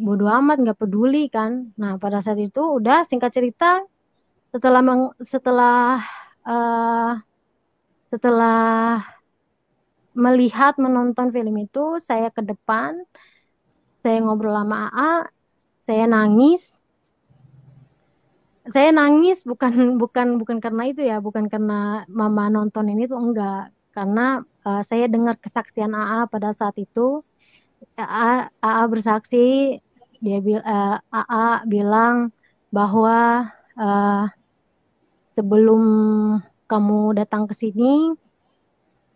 bodo amat, nggak peduli kan. Nah, pada saat itu udah, singkat cerita, setelah menonton film itu, saya ke depan, saya ngobrol sama AA, saya nangis. Bukan karena itu ya, bukan karena mama nonton ini tuh, enggak. Karena saya dengar kesaksian AA pada saat itu. AA bersaksi, AA bilang bahwa sebelum kamu datang ke sini,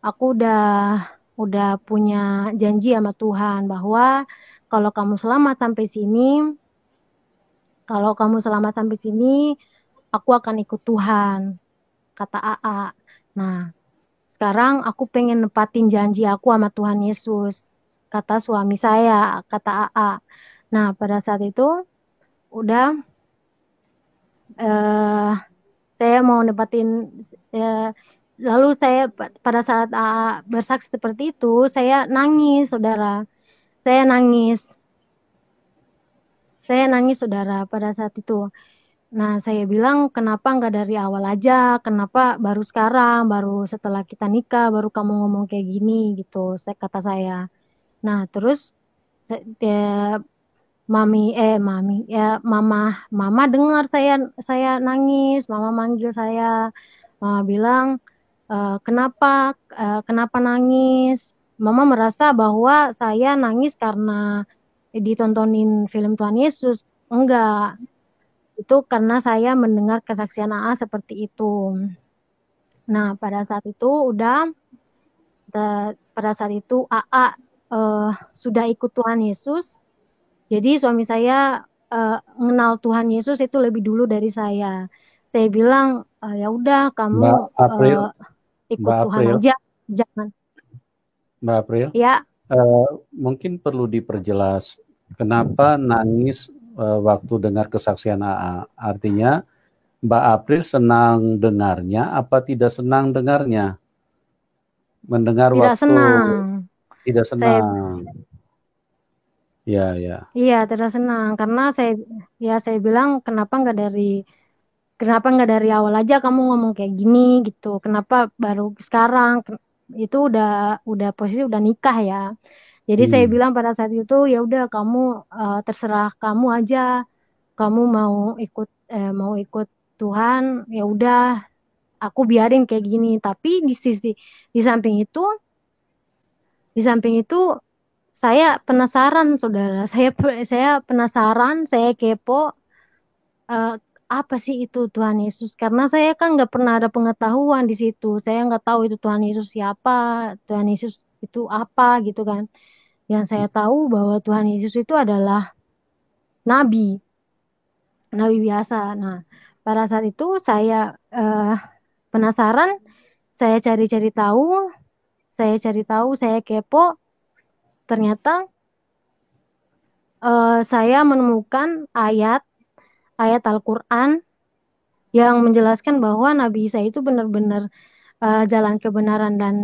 aku udah punya janji sama Tuhan bahwa kalau kamu selamat sampai sini, aku akan ikut Tuhan, kata AA. Nah, sekarang aku pengen nepatin janji aku sama Tuhan Yesus, kata suami saya, kata AA. Nah, pada saat itu udah saya mau nepatin, lalu saya pada saat AA bersaksi seperti itu, saya nangis, saudara. Saya nangis, saudara, pada saat itu. Nah, saya bilang, kenapa nggak dari awal aja? Kenapa baru sekarang, baru setelah kita nikah, baru kamu ngomong kayak gini gitu, kata saya. Nah, terus mama dengar saya nangis, mama manggil saya, mama bilang, kenapa nangis? Mama merasa bahwa saya nangis karena ditontonin film Tuhan Yesus. Enggak, itu karena saya mendengar kesaksian AA seperti itu. Nah, pada saat itu AA sudah ikut Tuhan Yesus. Jadi suami saya mengenal Tuhan Yesus itu lebih dulu dari saya. Saya bilang, ya udah, kamu ikut Tuhan aja, jangan. Mbak April, Ya. Mungkin perlu diperjelas kenapa nangis waktu dengar kesaksian AA. Artinya Mbak April senang dengarnya apa tidak senang dengarnya? Mendengar Tidak waktu senang. tidak Saya senang. Ya, ya. iya tidak senang karena saya bilang kenapa nggak dari awal aja kamu ngomong kayak gini gitu. Kenapa baru sekarang? Itu udah posisi udah nikah ya. Jadi saya Hmm. bilang pada saat itu ya udah kamu terserah kamu aja. Kamu mau ikut Tuhan, ya udah aku biarin kayak gini. Tapi di samping itu, di samping itu saya penasaran, saudara. Saya penasaran, saya kepo eh, apa sih itu Tuhan Yesus? Karena saya kan nggak pernah ada pengetahuan di situ. Saya nggak tahu itu Tuhan Yesus siapa, Tuhan Yesus itu apa gitu kan. Yang saya tahu bahwa Tuhan Yesus itu adalah nabi, nabi biasa. Nah, pada saat itu saya penasaran, saya cari-cari tahu, saya kepo, ternyata saya menemukan ayat Al-Quran yang menjelaskan bahwa Nabi Isa itu benar-benar jalan kebenaran dan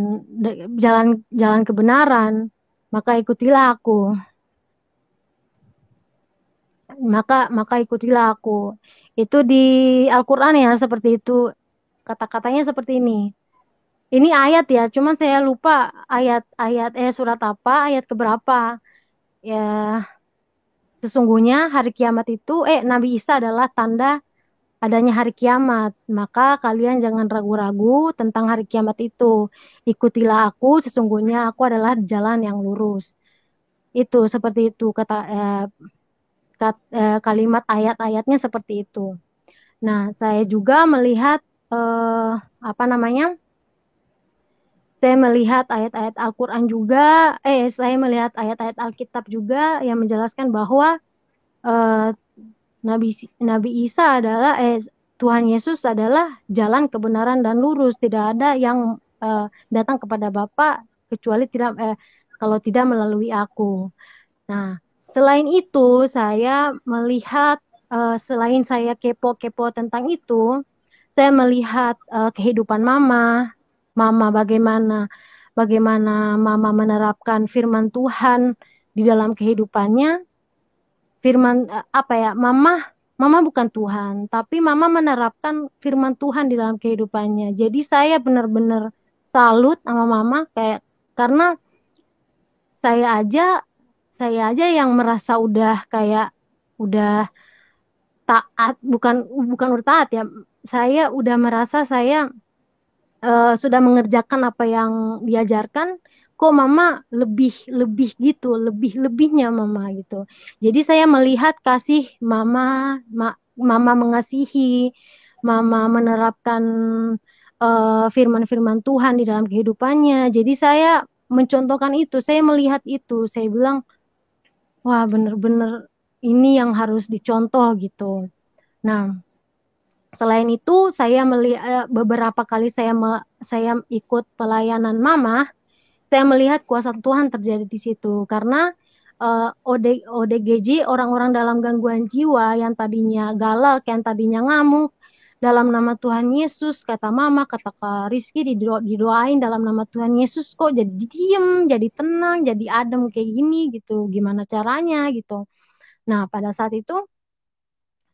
jalan jalan kebenaran, maka ikutilah aku, maka ikutilah aku. Itu di Al-Quran ya seperti itu, kata-katanya seperti ini. Ini ayat ya, cuman saya lupa ayat-ayat surat apa, ayat keberapa. Ya, sesungguhnya hari kiamat itu, Nabi Isa adalah tanda adanya hari kiamat. Maka kalian jangan ragu-ragu tentang hari kiamat itu. Ikutilah aku, sesungguhnya aku adalah jalan yang lurus. Itu seperti itu kalimat ayat-ayatnya seperti itu. Nah, saya juga melihat eh, apa namanya? Saya melihat ayat-ayat Al-Quran juga, saya melihat ayat-ayat Alkitab juga yang menjelaskan bahwa eh, Nabi Nabi Isa adalah Tuhan Yesus adalah jalan kebenaran dan lurus. Tidak ada yang datang kepada Bapa kecuali kalau tidak melalui aku. Nah, selain itu saya melihat selain saya kepo-kepo tentang itu, saya melihat kehidupan Mama bagaimana Mama menerapkan firman Tuhan di dalam kehidupannya. Apa ya, Mama bukan Tuhan, tapi Mama menerapkan firman Tuhan di dalam kehidupannya. Jadi saya benar-benar salut sama Mama kayak karena saya aja saya aja yang merasa udah kayak udah taat, bukan bukan udah taat ya. Saya udah merasa saya sudah mengerjakan apa yang diajarkan, kok Mama lebih lebih gitu, lebihnya Mama gitu. Jadi saya melihat kasih Mama mengasihi, Mama menerapkan firman-firman Tuhan di dalam kehidupannya. Jadi saya mencontohkan itu, saya melihat itu, saya bilang, wah bener-bener ini yang harus dicontoh gitu. Nah, selain itu, beberapa kali saya ikut pelayanan Mama, saya melihat kuasa Tuhan terjadi di situ karena ODGJ, orang-orang dalam gangguan jiwa yang tadinya galak, yang tadinya ngamuk, dalam nama Tuhan Yesus, kata Mama, kata Kak Rizky, didoain dalam nama Tuhan Yesus, kok jadi diem, jadi tenang, jadi adem kayak gini gitu. Gimana caranya gitu. Nah, pada saat itu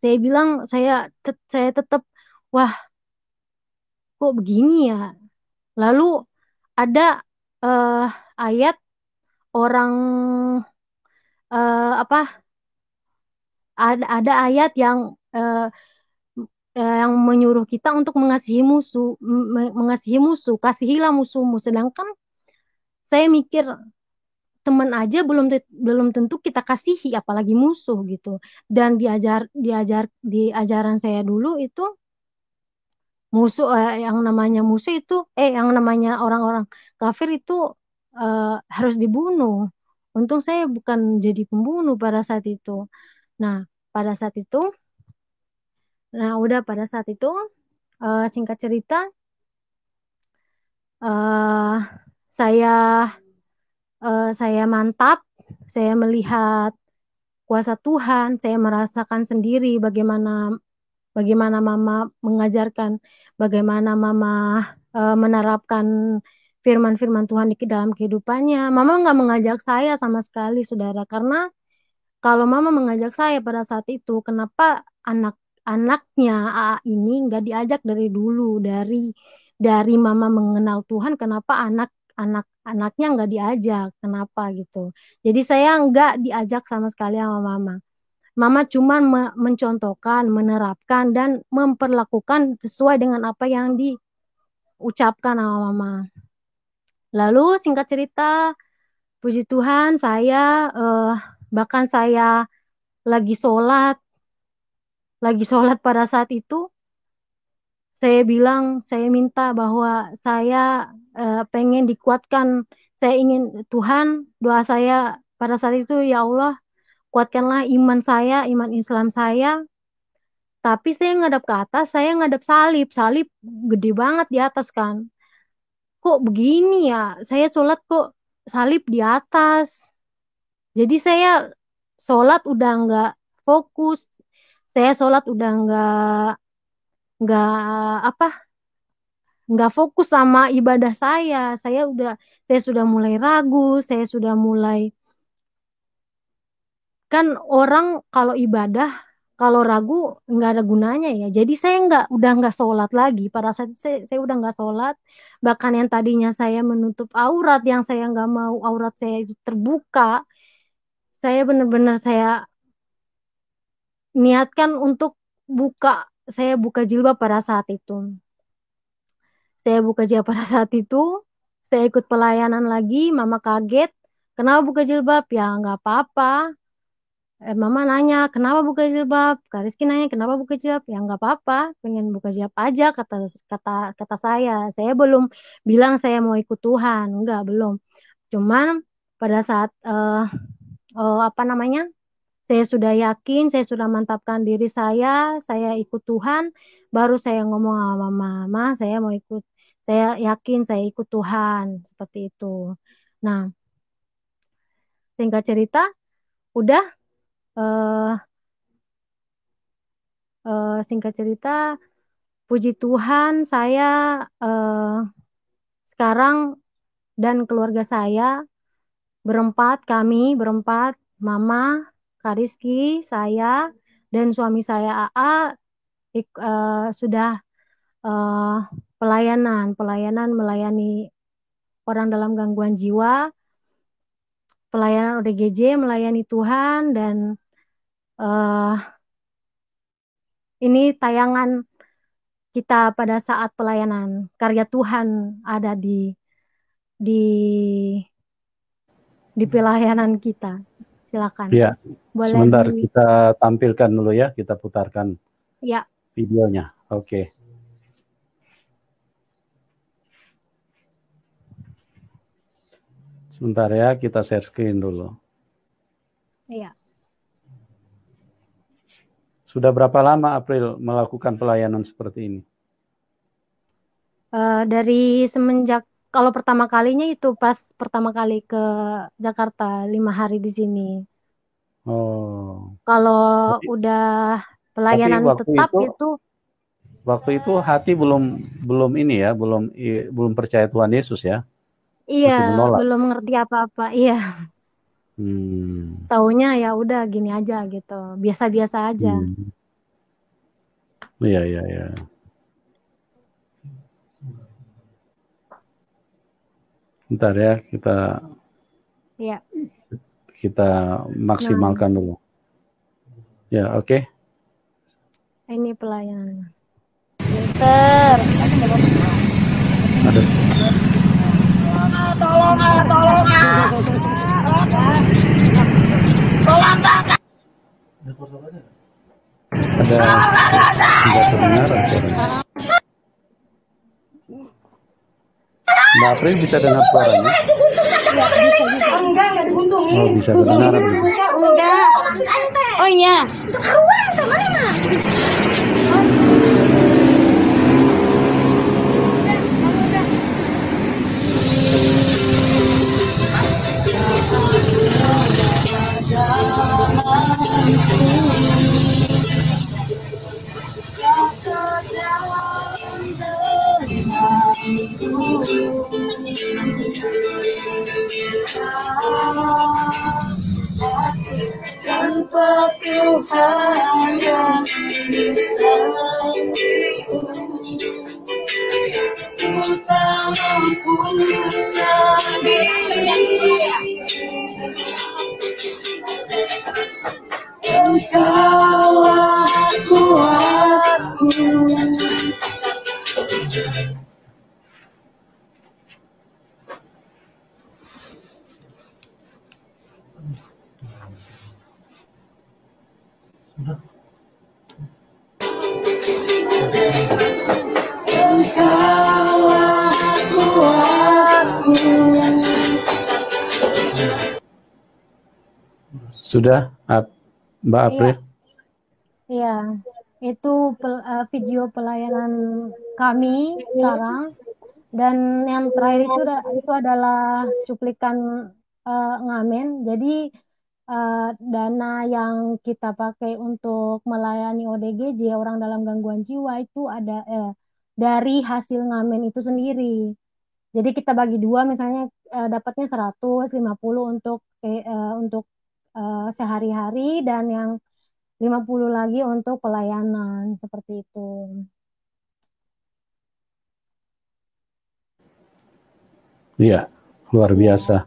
saya bilang saya tetap, wah kok begini ya. Lalu ada eh, ayat orang apa ada ayat yang menyuruh kita untuk mengasihi musuh, kasihilah musuhmu. Sedangkan saya mikir teman aja belum tentu kita kasihi, apalagi musuh gitu. Dan di ajaran saya dulu itu yang namanya orang-orang kafir itu harus dibunuh. Untung saya bukan jadi pembunuh pada saat itu. Nah, pada saat itu, pada saat itu singkat cerita, eh saya saya mantap, saya melihat kuasa Tuhan, saya merasakan sendiri bagaimana bagaimana mama mengajarkan, bagaimana mama menerapkan firman-firman Tuhan di dalam kehidupannya. Mama nggak mengajak saya sama sekali, saudara, karena kalau mama mengajak saya pada saat itu, kenapa anak-anaknya AA ini nggak diajak dari dulu, dari mama mengenal Tuhan, kenapa anaknya nggak diajak, kenapa gitu. Jadi saya nggak diajak sama sekali sama mama. Mama cuma mencontohkan, menerapkan, dan memperlakukan sesuai dengan apa yang diucapkan sama mama. Lalu singkat cerita, puji Tuhan, bahkan saya lagi sholat pada saat itu, saya bilang, saya minta bahwa saya pengen dikuatkan. Saya ingin Tuhan, doa saya pada saat itu, ya Allah, kuatkanlah iman saya, iman Islam saya. Tapi saya ngadap ke atas, saya ngadap salib. Salib gede banget di atas kan. Kok begini ya? Saya sholat kok salib di atas. Jadi saya sholat udah nggak fokus. Saya sholat udah nggak apa nggak fokus sama ibadah saya. Saya sudah mulai ragu. Saya sudah mulai, kan orang kalau ibadah, kalau ragu nggak ada gunanya ya. Jadi saya udah nggak sholat lagi. Pada saat itu saya udah nggak sholat. Bahkan yang tadinya saya menutup aurat, yang saya nggak mau aurat saya itu terbuka, saya benar-benar saya niatkan untuk saya buka jilbab pada saat itu. Saya buka jilbab pada saat itu. Saya ikut pelayanan lagi. Mama kaget. Kenapa buka jilbab? Ya nggak apa-apa. Mama nanya, kenapa buka jilbab? Kak Rizky nanya, kenapa buka jilbab? Ya nggak apa-apa, pengen buka jilbab aja, kata kata kata saya. Saya belum bilang saya mau ikut Tuhan, enggak, belum. Cuman pada saat apa namanya, saya sudah yakin, saya sudah mantapkan diri saya ikut Tuhan, baru saya ngomong sama mama, saya mau ikut, saya yakin saya ikut Tuhan, seperti itu. Nah, singkat cerita, udah. Singkat cerita, puji Tuhan, saya sekarang dan keluarga saya kami berempat, Mama, Kak Rizky, saya, dan suami saya AA sudah pelayanan melayani orang dalam gangguan jiwa, pelayanan ODGJ, melayani Tuhan, dan ini tayangan kita pada saat pelayanan karya Tuhan ada di pelayanan kita. Silakan. Ya, boleh sebentar kita tampilkan dulu ya, kita putarkan ya videonya. Oke. Sebentar ya, kita share screen dulu. Iya. Sudah berapa lama April melakukan pelayanan seperti ini? Dari semenjak, kalau pertama kalinya itu pas pertama kali ke Jakarta 5 hari di sini. Oh. Kalau udah pelayanan tetap itu. Waktu itu hati belum ini ya, belum percaya Tuhan Yesus ya? Iya, belum ngerti apa-apa. Iya. Taunya ya udah gini aja gitu, biasa-biasa aja. Iya. Bentar ya, kita maksimalkan dulu. Ya, oke. Ini pelayanan. Pinter. Ada. Tolong. Ada tidak terdengar suaranya. Mbak April bisa dengar suaranya? Enggak dibuntungi. Oh, bisa terdengar. Enggak. Oh iya. hanya bisa ku tak mampu sendiri. Engkaulah kuatku. Engkaulah kuatku. Sudah, Mbak Iya, April? iya. Itu video pelayanan kami sekarang. Dan yang terakhir itu adalah cuplikan ngamen. Jadi dana yang kita pakai untuk melayani ODGJ orang dalam gangguan jiwa itu ada dari hasil ngamen itu sendiri. Jadi kita bagi dua, misalnya dapatnya 150 untuk sehari-hari dan yang 50 lagi untuk pelayanan seperti itu. Iya, luar biasa.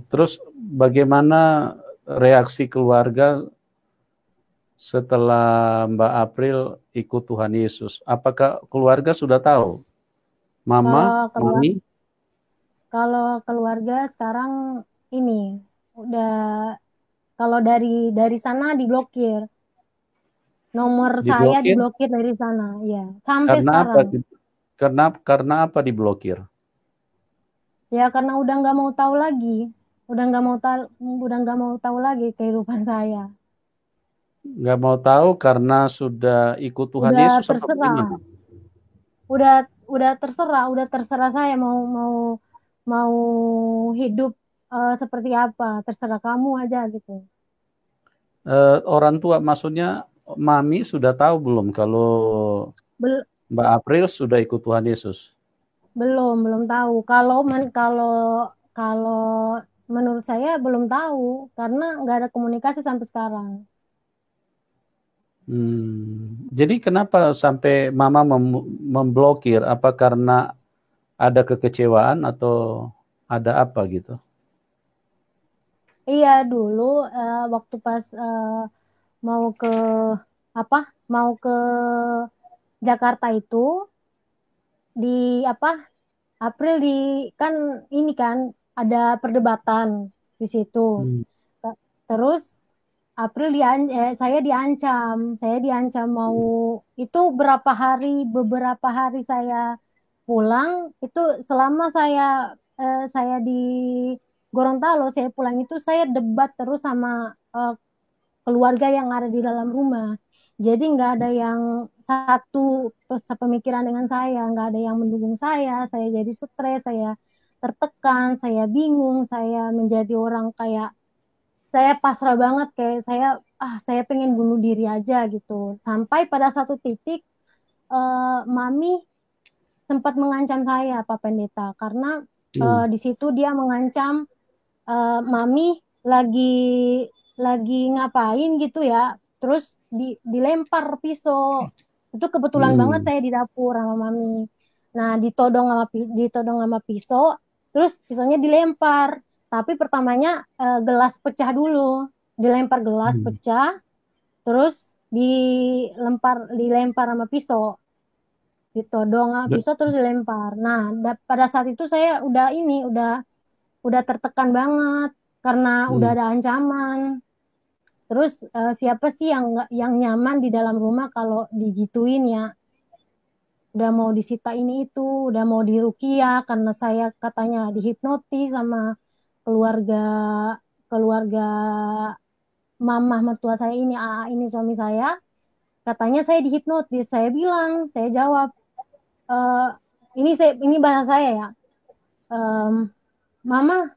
Terus bagaimana reaksi keluarga setelah Mbak April ikut Tuhan Yesus? Apakah keluarga sudah tahu? Mama, Mami? Kalau keluarga sekarang ini udah, kalau dari sana diblokir. Nomor saya Diblokir? diblokir dari sana, ya. Sampai Karena apa? sekarang. Karena apa diblokir? Ya karena udah nggak mau tahu lagi. Udah nggak mau tahu lagi kehidupan saya. Nggak mau tahu karena sudah ikut Tuhan Udah Yesus atau terserah. bagaimana? Udah terserah saya mau mau mau hidup seperti apa, terserah kamu aja gitu. Orang tua maksudnya Mami sudah tahu belum kalau Bel- Mbak April sudah ikut Tuhan Yesus? belum tahu. Kalau menurut saya belum tahu karena nggak ada komunikasi sampai sekarang. Jadi kenapa sampai Mama memblokir? Apa karena ada kekecewaan atau ada apa gitu? Iya, dulu waktu pas mau ke apa? Mau ke Jakarta itu di apa? April kan ini kan ada perdebatan di situ. Hmm. Terus saya diancam mau itu beberapa hari saya pulang itu selama saya di Gorontalo, saya pulang itu saya debat terus sama keluarga yang ada di dalam rumah. Jadi nggak ada yang satu sepemikiran dengan saya, nggak ada yang mendukung saya jadi stres, saya tertekan, saya bingung, saya menjadi orang kayak saya pasrah banget, kayak saya pengen bunuh diri aja gitu. Sampai pada satu titik Mami sempat mengancam saya, Pak Pendeta, karena di situ dia mengancam Mami lagi ngapain gitu ya, terus dilempar pisau. Itu kebetulan banget saya di dapur sama Mami. Nah, ditodong sama pisau, terus pisaunya dilempar. Tapi pertamanya gelas pecah dulu, dilempar gelas pecah, terus dilempar sama pisau, ditodong sama pisau terus dilempar. Nah, pada saat itu saya udah tertekan banget karena udah ada ancaman. Terus siapa sih yang nyaman di dalam rumah kalau digituin ya? Udah mau disita ini itu, udah mau diruqyah karena saya katanya dihipnotis sama keluarga keluarga mamah mertua saya ini, AA ini suami saya. Katanya saya dihipnotis. Saya jawab, eh ini bahasa saya ya. Mama,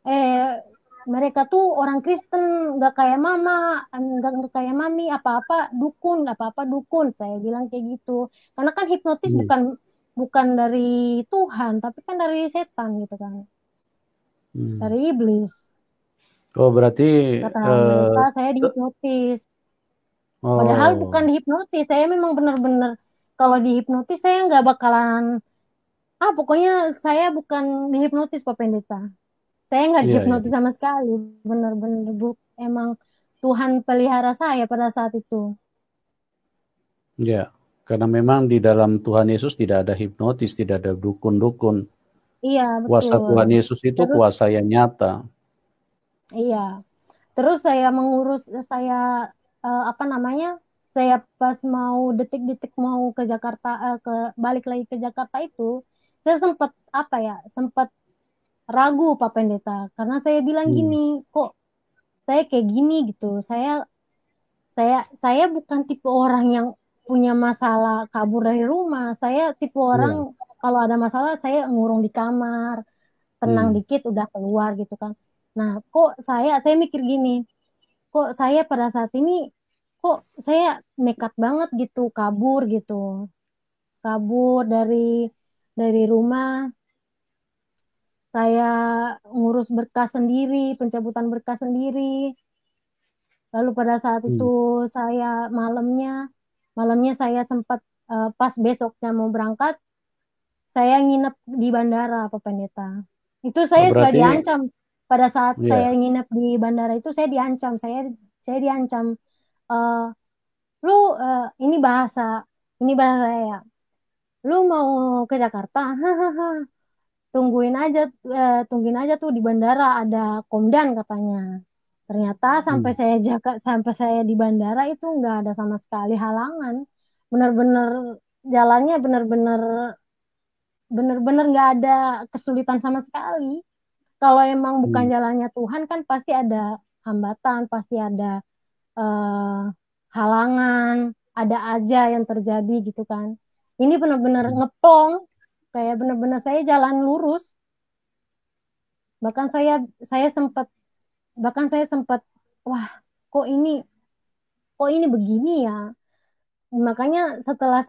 mereka tuh orang Kristen, nggak kayak mama, nggak kayak mami, apa-apa dukun. Saya bilang kayak gitu. Karena kan hipnotis bukan dari Tuhan, tapi kan dari setan gitu kan, dari iblis. Oh, berarti Kata eh, mereka saya dihipnotis. Padahal bukan oh, dihipnotis, saya memang benar-benar kalau dihipnotis saya nggak bakalan, pokoknya saya bukan dihipnotis Pak Pendeta. Saya nggak iya iya. dihipnotis sama sekali, benar-benar emang Tuhan pelihara saya pada saat itu. Iya, karena memang di dalam Tuhan Yesus tidak ada hipnotis, tidak ada dukun-dukun. Iya, Kuasa betul. Tuhan Yesus itu Terus kuasa yang nyata. iya, terus saya mengurus, saya apa namanya? Saya pas mau detik-detik mau ke Jakarta, balik lagi ke Jakarta itu, saya sempat apa ya? Sempat ragu Pak Pendeta, karena saya bilang Hmm. gini, kok saya kayak gini gitu. Saya bukan tipe orang yang punya masalah kabur dari rumah. Saya tipe orang Iya. kalau ada masalah saya ngurung di kamar, tenang Hmm. dikit udah keluar gitu kan. Nah, kok saya mikir gini, kok saya pada saat ini kok saya nekat banget gitu kabur gitu. Kabur dari rumah, saya ngurus berkas sendiri, pencabutan berkas sendiri. Lalu pada saat itu Hmm. saya malamnya saya sempat, pas besoknya mau berangkat, saya nginep di bandara, Pak Pendeta. Itu Oh, saya sudah berarti diancam. Pada saat saya ya. nginep di bandara itu saya diancam. Saya diancam, eh lu, ini bahasa ya. Lu mau ke Jakarta? Hahaha. Tungguin aja, tungguin aja tuh di bandara ada komandan katanya. Ternyata Hmm. sampai saya di bandara itu nggak ada sama sekali halangan. Benar-benar jalannya benar-benar nggak ada kesulitan sama sekali. Kalau emang bukan Hmm. jalannya Tuhan kan pasti ada hambatan, pasti ada eh, halangan, ada aja yang terjadi gitu kan. Ini benar-benar ngeplong, kayak benar-benar saya jalan lurus. Bahkan saya sempat bahkan saya sempat, wah, kok ini kok ini begini ya. Makanya setelah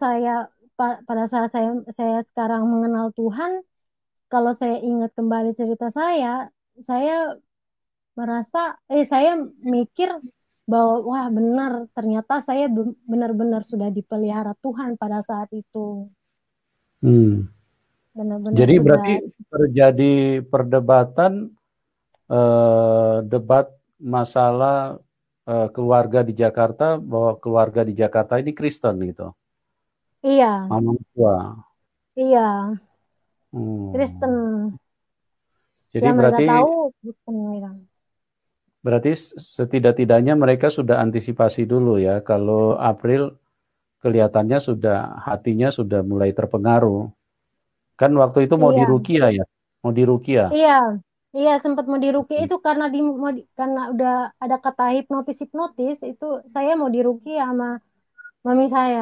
pada saat saya sekarang mengenal Tuhan, kalau saya ingat kembali cerita saya merasa, saya mikir bahwa wah benar, ternyata saya benar-benar sudah dipelihara Tuhan pada saat itu. Hmm. Benar-benar Jadi sudah, berarti terjadi perdebatan, debat masalah keluarga di Jakarta, bahwa keluarga di Jakarta ini Kristen gitu. iya, Mama tua. iya, Kristen. Hmm. Jadi Yang mereka berarti tahu Kristen mereka. berarti setidak-tidaknya mereka sudah antisipasi dulu ya. Kalau April kelihatannya sudah hatinya sudah mulai terpengaruh. Kan waktu itu mau Iya, dirukia ya, mau dirukia. iya, iya, sempat mau diruki itu karena karena udah ada kata hipnotis itu, saya mau diruki sama mami saya.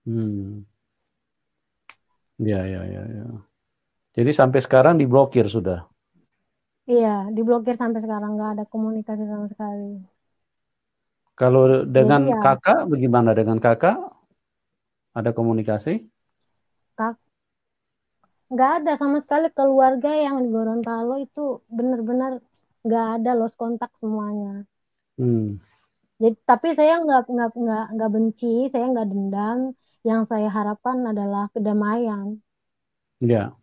Hmm. Ya, ya, ya, ya. Jadi sampai sekarang diblokir sudah. Iya, diblokir sampai sekarang nggak ada komunikasi sama sekali. Kalau Jadi dengan ya, kakak, bagaimana dengan kakak? Ada komunikasi? kak, nggak ada sama sekali keluarga yang di Gorontalo itu, benar-benar nggak ada, lost kontak semuanya. Hmm. Jadi tapi saya nggak benci, saya nggak dendam. Yang saya harapkan adalah kedamaian, Ya,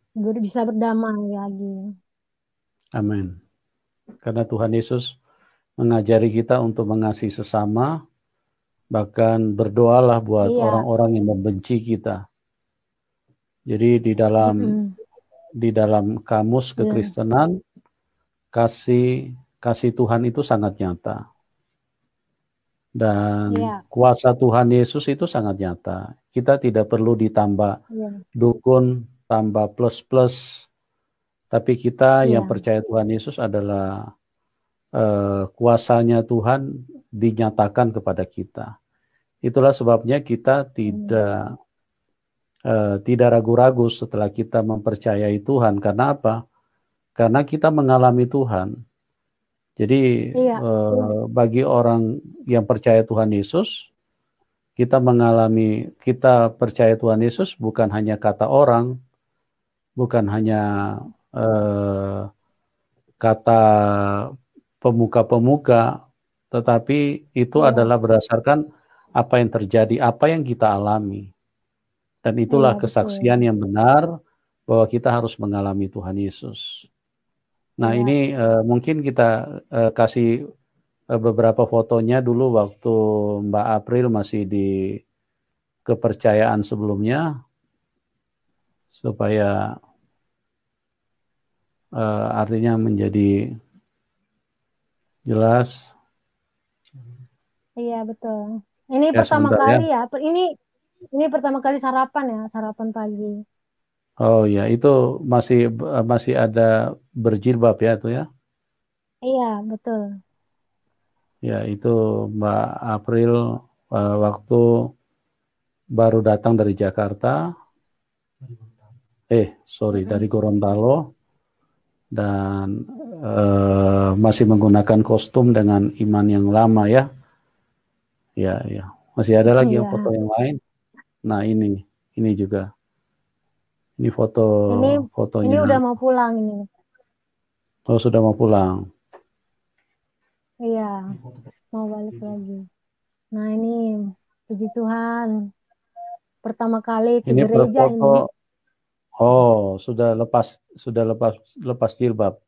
bisa berdamai lagi. amin. Karena Tuhan Yesus mengajari kita untuk mengasihi sesama, bahkan berdoalah buat Iya, orang-orang yang membenci kita. Jadi mm-mm. di dalam kamus Iya, kekristenan, kasih kasih Tuhan itu sangat nyata. Dan iya, kuasa Tuhan Yesus itu sangat nyata. Kita tidak perlu ditambah iya, dukun, tambah plus-plus. Tapi kita yang iya, percaya Tuhan Yesus adalah kuasanya Tuhan dinyatakan kepada kita. Itulah sebabnya kita mm, tidak ragu-ragu setelah kita mempercayai Tuhan. Karena apa? Karena kita mengalami Tuhan. Jadi iya, bagi orang yang percaya Tuhan Yesus, kita percaya Tuhan Yesus bukan hanya kata orang, bukan hanya eh, kata pemuka-pemuka, tetapi itu Iya, adalah berdasarkan apa yang terjadi, apa yang kita alami. Dan itulah iya betul. kesaksian yang benar bahwa kita harus mengalami Tuhan Yesus. Nah, Iya, ini mungkin kita kasih beberapa fotonya dulu waktu Mbak April masih di kepercayaan sebelumnya, supaya artinya menjadi jelas. iya betul. Ini Ya, pertama sebentar ya. kali ya. Ini pertama kali sarapan ya, sarapan pagi. Oh ya, itu masih ada berjilbab ya itu ya. Iya, betul. Ya, itu Mbak April waktu baru datang dari Jakarta. Sorry, Mm-mm. dari Gorontalo, dan masih menggunakan kostum dengan iman yang lama ya. Ya, ya. Masih ada lagi yang foto Iya. yang lain. Nah, ini juga. Ini Ini ini fotonya. udah mau pulang ini. Oh, sudah mau pulang. Iya, mau balik lagi. Nah, ini puji Tuhan. Pertama kali ke Ini gereja berfoto. ini. Oh, sudah lepas lepas jilbab.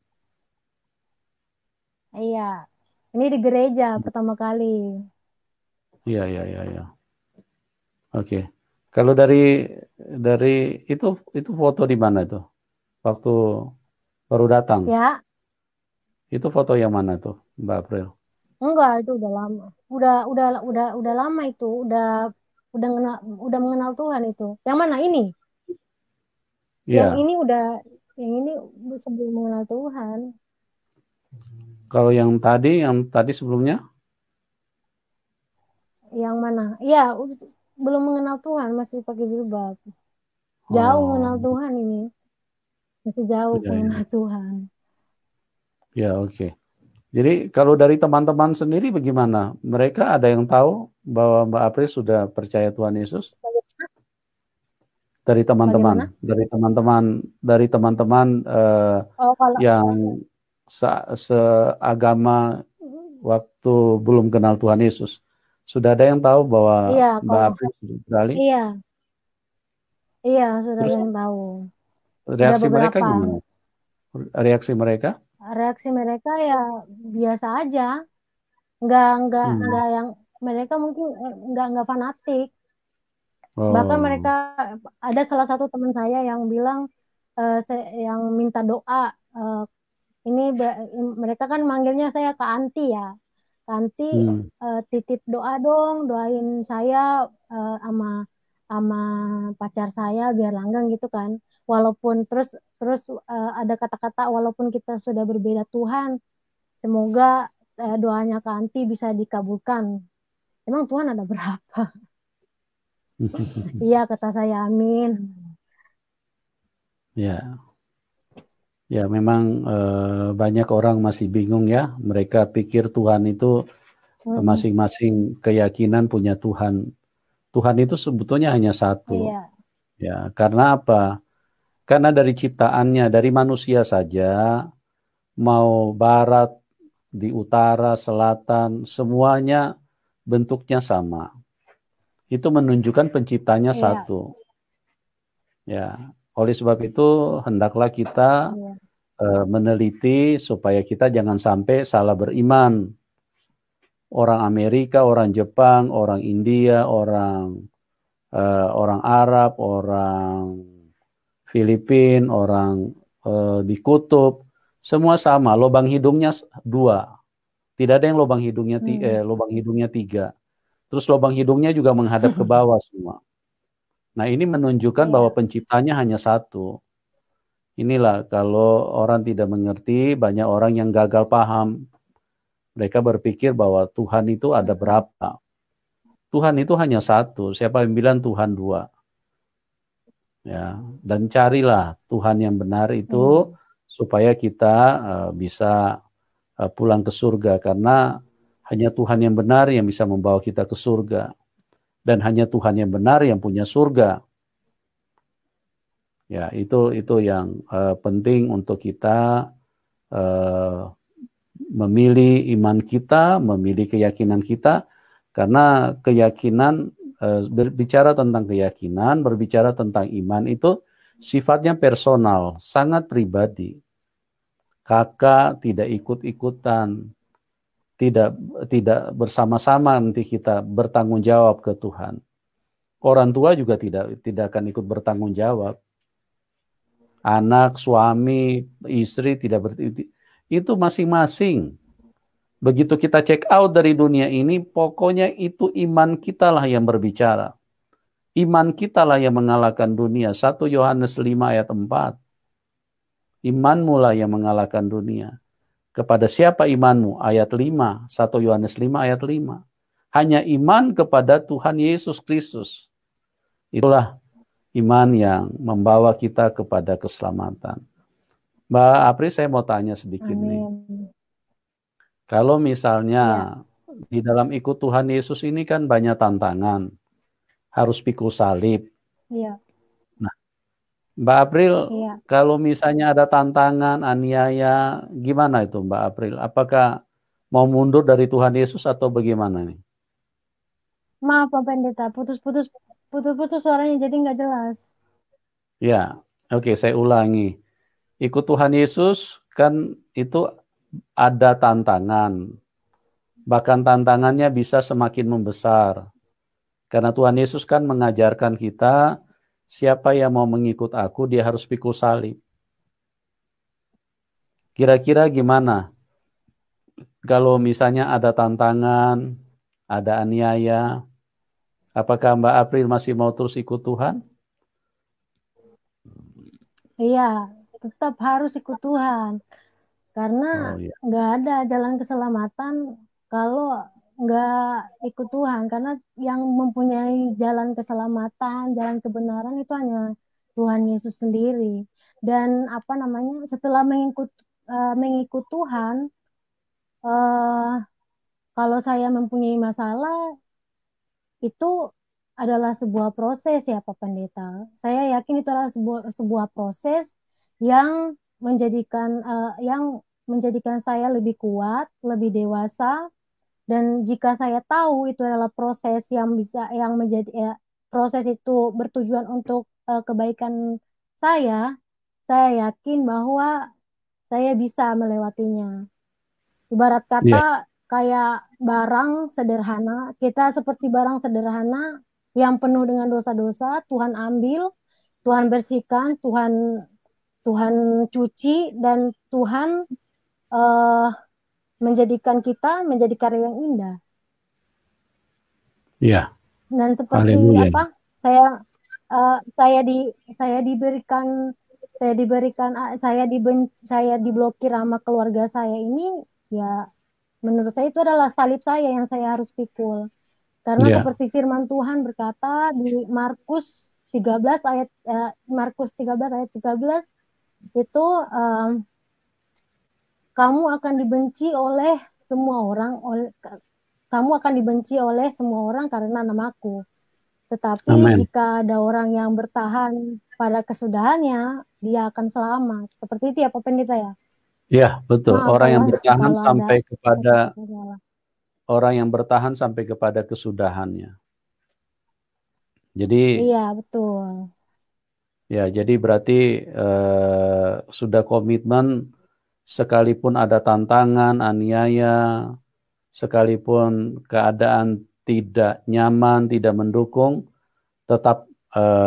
Iya. Ini di gereja pertama kali. Iya, iya, iya, iya. Oke. Kalau dari itu foto di mana tuh? Waktu baru datang. Ya, Itu foto yang mana tuh, Mbak April? enggak itu udah lama. Udah lama itu. Udah mengenal Tuhan itu. Yang mana ini? Yang Iya. ini udah yang ini sebelum mengenal Tuhan. Kalau yang tadi sebelumnya? Yang mana? Iya, belum mengenal Tuhan, masih pakai jilbab. Jauh mengenal Oh, Tuhan ini. Masih jauh iya, iya. mengenal Tuhan. Ya, oke. Jadi kalau dari teman-teman sendiri bagaimana? Mereka ada yang tahu bahwa Mbak April sudah percaya Tuhan Yesus? Dari teman-teman, Bagaimana? dari teman-teman, dari teman-teman Oh, kalau yang seagama waktu belum kenal Tuhan Yesus. Sudah ada yang tahu bahwa iya, Mbak kalau April sudah beralih? iya, iya sudah ada Terus yang tahu. Ada reaksi mereka beberapa. gimana? Reaksi mereka? Reaksi mereka ya biasa aja. Nggak Hmm. yang mereka mungkin nggak fanatik. Bahkan mereka Oh. ada salah satu teman saya yang bilang yang minta doa. eh, ini mereka kan manggilnya saya Kak Anti ya. Kak Anti Hmm. titip doa dong, doain saya sama sama pacar saya biar langgeng gitu kan. Walaupun terus terus ada kata-kata walaupun kita sudah berbeda Tuhan, semoga doanya Kak Anti bisa dikabulkan. Emang Tuhan ada berapa? Iya kata saya amin. Ya, ya memang banyak orang masih bingung ya. Mereka pikir Tuhan itu Mm-mm. masing-masing keyakinan punya Tuhan. Tuhan itu sebetulnya hanya satu. Iya, Ya, karena apa? Karena dari ciptaannya, dari manusia saja, mau barat, di utara, selatan, semuanya bentuknya sama. Itu menunjukkan penciptanya iya, satu. Ya, oleh sebab itu hendaklah kita iya, meneliti supaya kita jangan sampai salah beriman. Orang Amerika, orang Jepang, orang India, orang Arab, orang Filipina, orang di kutub, semua sama. Lubang hidungnya dua. Tidak ada yang hmm. lubang hidungnya tiga. Terus lubang hidungnya juga menghadap ke bawah semua. Nah, ini menunjukkan bahwa Iya, penciptanya hanya satu. Inilah kalau orang tidak mengerti, banyak orang yang gagal paham. Mereka berpikir bahwa Tuhan itu ada mm-mm. berapa. Tuhan itu hanya satu. Siapa yang bilang Tuhan dua? Ya, dan carilah Tuhan yang benar Iya, itu supaya kita bisa pulang ke surga, karena hanya Tuhan yang benar yang bisa membawa kita ke surga, dan hanya Tuhan yang benar yang punya surga. Ya, itu yang penting untuk kita uh, memilih iman kita, memilih keyakinan kita, karena keyakinan, berbicara tentang keyakinan, berbicara tentang iman itu sifatnya personal, sangat pribadi. Kakak tidak ikut-ikutan, tidak bersama-sama nanti kita bertanggung jawab ke Tuhan. Orang tua juga tidak akan ikut bertanggung jawab. Anak, suami, istri itu masing-masing. Begitu kita check out dari dunia ini, pokoknya itu iman kita lah yang berbicara. Iman kita lah yang mengalahkan dunia. 1 Yohanes 5 ayat 4. Imanmu lah yang mengalahkan dunia. Kepada siapa imanmu? Ayat 5. 1 Yohanes 5 ayat 5. Hanya iman kepada Tuhan Yesus Kristus. Itulah iman yang membawa kita kepada keselamatan. Mbak Apri, saya mau tanya sedikit nih. Kalau misalnya di dalam ikut Tuhan Yesus ini kan banyak tantangan. Harus pikul salib. Iya. Nah, Mbak April, Iya. kalau misalnya ada tantangan, aniaya, gimana itu Mbak April? Apakah mau mundur dari Tuhan Yesus atau bagaimana nih? Maaf Pak Pendeta, putus-putus suaranya jadi nggak jelas. Ya, oke, saya ulangi. Ikut Tuhan Yesus kan itu ada tantangan. Bahkan tantangannya bisa semakin membesar. Karena Tuhan Yesus kan mengajarkan kita, siapa yang mau mengikut aku, dia harus pikul salib. Kira-kira gimana? Kalau misalnya ada tantangan, ada aniaya, apakah Mbak April masih mau terus ikut Tuhan? Iya, tetap harus ikut Tuhan. Karena nggak ada jalan keselamatan kalau nggak ikut Tuhan. Karena yang mempunyai jalan keselamatan, jalan kebenaran itu hanya Tuhan Yesus sendiri. Dan setelah mengikut Tuhan, kalau saya mempunyai masalah itu adalah sebuah proses ya Pak Pendeta. Saya yakin itu adalah sebuah proses yang menjadikan saya lebih kuat, lebih dewasa, dan jika saya tahu itu adalah proses proses itu bertujuan untuk kebaikan saya yakin bahwa saya bisa melewatinya. Ibarat kata kayak barang sederhana, kita seperti barang sederhana yang penuh dengan dosa-dosa, Tuhan ambil, Tuhan bersihkan, Tuhan cuci, dan Tuhan menjadikan kita menjadi karya yang indah. Iya. Dan seperti apa? Saya diblokir sama keluarga saya ini, ya menurut saya itu adalah salib saya yang saya harus pikul. Karena seperti firman Tuhan berkata di Markus 13 ayat 13 itu kamu akan dibenci oleh semua orang karena namaku. Tetapi jika ada orang yang bertahan pada kesudahannya, dia akan selamat. Seperti itu ya Pak Pendeta ya? Ya, betul. Orang yang bertahan sampai kepada kesudahannya. Jadi iya, betul. Ya, jadi berarti sudah komitmen sekalipun ada tantangan, aniaya, sekalipun keadaan tidak nyaman, tidak mendukung, tetap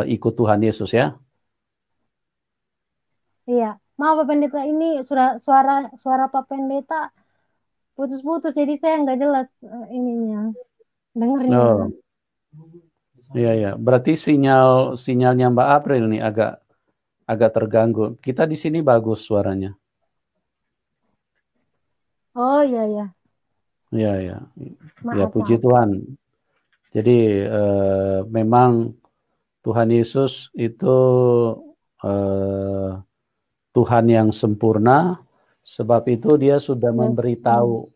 ikut Tuhan Yesus ya. Iya, maaf Pak Pendeta, ini suara Pak Pendeta putus-putus, jadi saya nggak jelas dengernya. Iya. Berarti sinyalnya Mbak April nih agak terganggu. Kita di sini bagus suaranya. Oh iya. Iya. Ya puji Tuhan. Jadi memang Tuhan Yesus itu Tuhan yang sempurna, sebab itu dia sudah memberitahu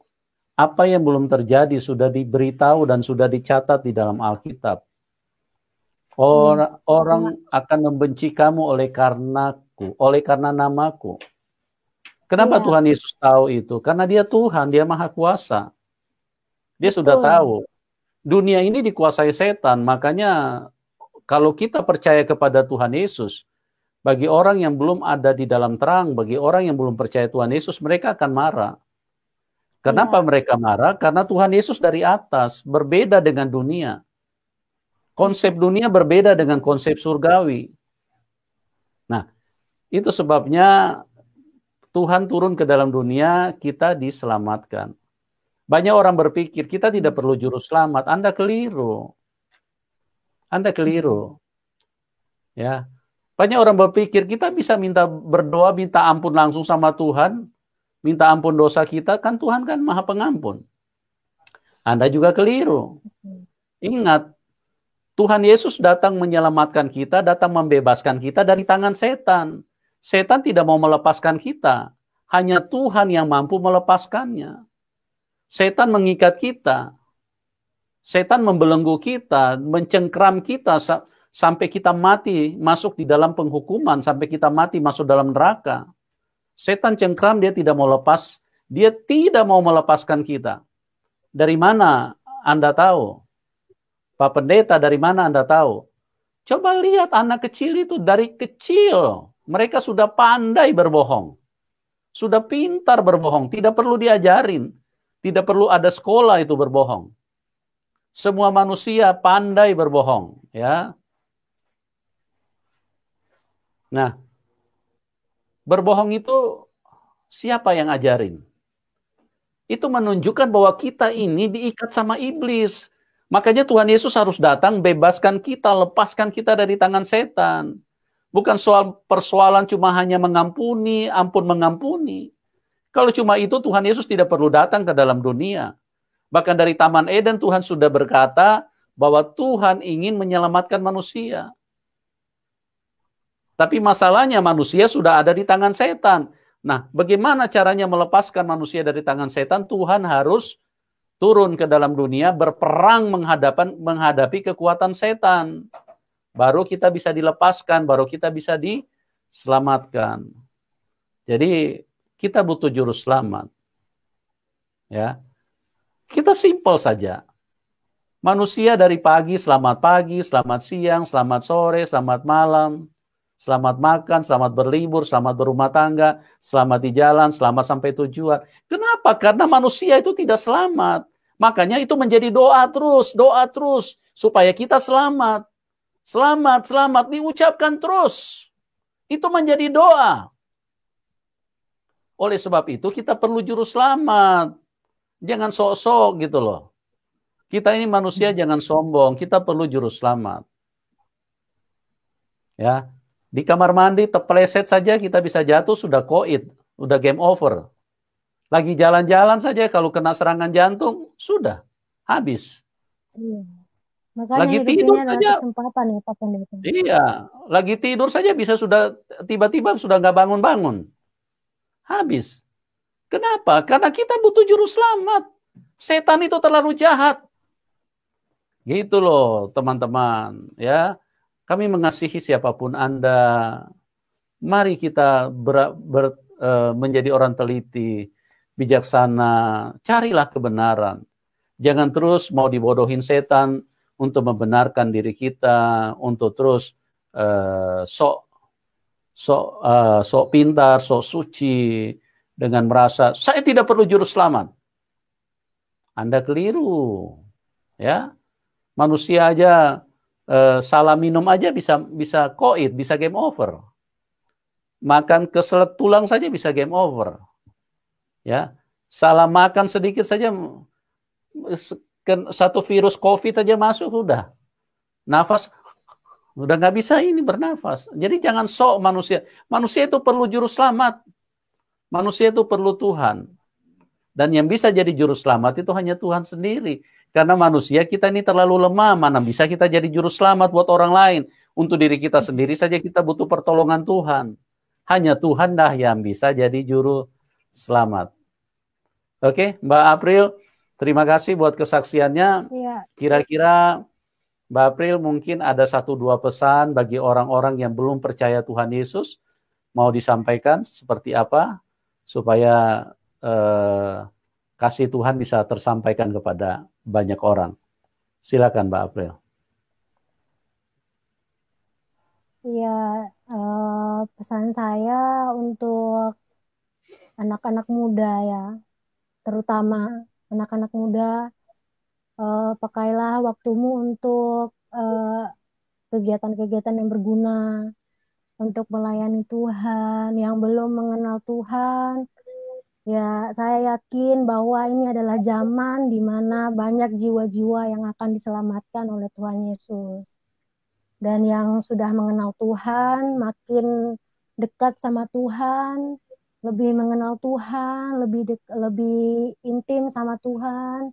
apa yang belum terjadi, sudah diberitahu dan sudah dicatat di dalam Alkitab. Orang akan membenci kamu oleh karena namaku. Kenapa Iya, Tuhan Yesus tahu itu? Karena dia Tuhan, dia Maha Kuasa. Dia sudah betul. tahu. Dunia ini dikuasai setan, makanya kalau kita percaya kepada Tuhan Yesus, bagi orang yang belum ada di dalam terang, bagi orang yang belum percaya Tuhan Yesus, mereka akan marah. Kenapa Iya, mereka marah? Karena Tuhan Yesus dari atas, berbeda dengan dunia. Konsep betul. dunia berbeda dengan konsep surgawi. Nah, itu sebabnya Tuhan turun ke dalam dunia, kita diselamatkan. Banyak orang berpikir, kita tidak perlu juru selamat. Anda keliru. Anda keliru. Ya. Banyak orang berpikir, kita bisa berdoa, minta ampun langsung sama Tuhan, minta ampun dosa kita, kan Tuhan kan Maha Pengampun. Anda juga keliru. Ingat, Tuhan Yesus datang menyelamatkan kita, datang membebaskan kita dari tangan setan. Setan tidak mau melepaskan kita. Hanya Tuhan yang mampu melepaskannya. Setan mengikat kita. Setan membelenggu kita, mencengkram kita sampai kita mati, masuk di dalam penghukuman, sampai kita mati, masuk dalam neraka. Setan cengkram, dia tidak mau lepas. Dia tidak mau melepaskan kita. Dari mana Anda tahu? Pak Pendeta, dari mana Anda tahu? Coba lihat anak kecil itu dari kecil. Mereka sudah pandai berbohong. Sudah pintar berbohong. Tidak perlu diajarin. Tidak perlu ada sekolah itu berbohong. Semua manusia pandai berbohong. Ya. Nah, berbohong itu siapa yang ajarin? Itu menunjukkan bahwa kita ini diikat sama iblis. Makanya Tuhan Yesus harus datang, bebaskan kita, lepaskan kita dari tangan setan. Bukan persoalan cuma hanya mengampuni, ampun mengampuni. Kalau cuma itu, Tuhan Yesus tidak perlu datang ke dalam dunia. Bahkan dari Taman Eden, Tuhan sudah berkata bahwa Tuhan ingin menyelamatkan manusia. Tapi masalahnya manusia sudah ada di tangan setan. Nah, bagaimana caranya melepaskan manusia dari tangan setan? Tuhan harus turun ke dalam dunia, berperang menghadapi kekuatan setan. Baru kita bisa dilepaskan, baru kita bisa diselamatkan. Jadi kita butuh juru selamat. Ya. Kita simpel saja. Manusia dari pagi, selamat siang, selamat sore, selamat malam, selamat makan, selamat berlibur, selamat berumah tangga, selamat di jalan, selamat sampai tujuan. Kenapa? Karena manusia itu tidak selamat. Makanya itu menjadi doa terus, supaya kita selamat. Selamat, diucapkan terus. Itu menjadi doa. Oleh sebab itu kita perlu juru selamat. Jangan sok-sok gitu loh. Kita ini manusia jangan sombong, kita perlu juru selamat. Ya, di kamar mandi terpeleset saja kita bisa jatuh, sudah koid, sudah game over. Lagi jalan-jalan saja kalau kena serangan jantung, sudah habis. Iya. Makanya Lagi hidup tidur ini adalah saja, kesempatan ya Pak Pendeta. iya, lagi tidur saja bisa sudah tiba-tiba sudah nggak bangun-bangun, habis. Kenapa? Karena kita butuh juru selamat. Setan itu terlalu jahat. Gitu loh, teman-teman. Ya, kami mengasihi siapapun Anda. Mari kita menjadi orang teliti, bijaksana. Carilah kebenaran. Jangan terus mau dibodohin setan untuk membenarkan diri kita, untuk terus sok pintar, sok suci, dengan merasa saya tidak perlu juru selamat. Anda keliru. Ya. Manusia aja salah minum aja bisa koid, bisa game over. Makan keselak tulang saja bisa game over. Ya. Salah makan sedikit saja satu virus COVID saja masuk sudah. Nafas udah nggak bisa ini bernafas. Jadi jangan sok manusia. Manusia itu perlu juru selamat. Manusia itu perlu Tuhan. Dan yang bisa jadi juru selamat itu hanya Tuhan sendiri. Karena manusia kita ini terlalu lemah, mana bisa kita jadi juru selamat buat orang lain. Untuk diri kita sendiri saja kita butuh pertolongan Tuhan. Hanya Tuhan dah yang bisa jadi juru selamat. Oke, Mbak April, terima kasih buat kesaksiannya. Iya. Kira-kira Mbak April mungkin ada 1-2 pesan bagi orang-orang yang belum percaya Tuhan Yesus. Mau disampaikan seperti apa? supaya kasih Tuhan bisa tersampaikan kepada banyak orang. Silakan Mbak April. Ya, pesan saya untuk anak-anak muda ya, terutama anak-anak muda, pakailah waktumu untuk kegiatan-kegiatan yang berguna, untuk melayani Tuhan. Yang belum mengenal Tuhan, ya saya yakin bahwa ini adalah zaman di mana banyak jiwa-jiwa yang akan diselamatkan oleh Tuhan Yesus. Dan yang sudah mengenal Tuhan, makin dekat sama Tuhan, lebih mengenal Tuhan, lebih intim sama Tuhan.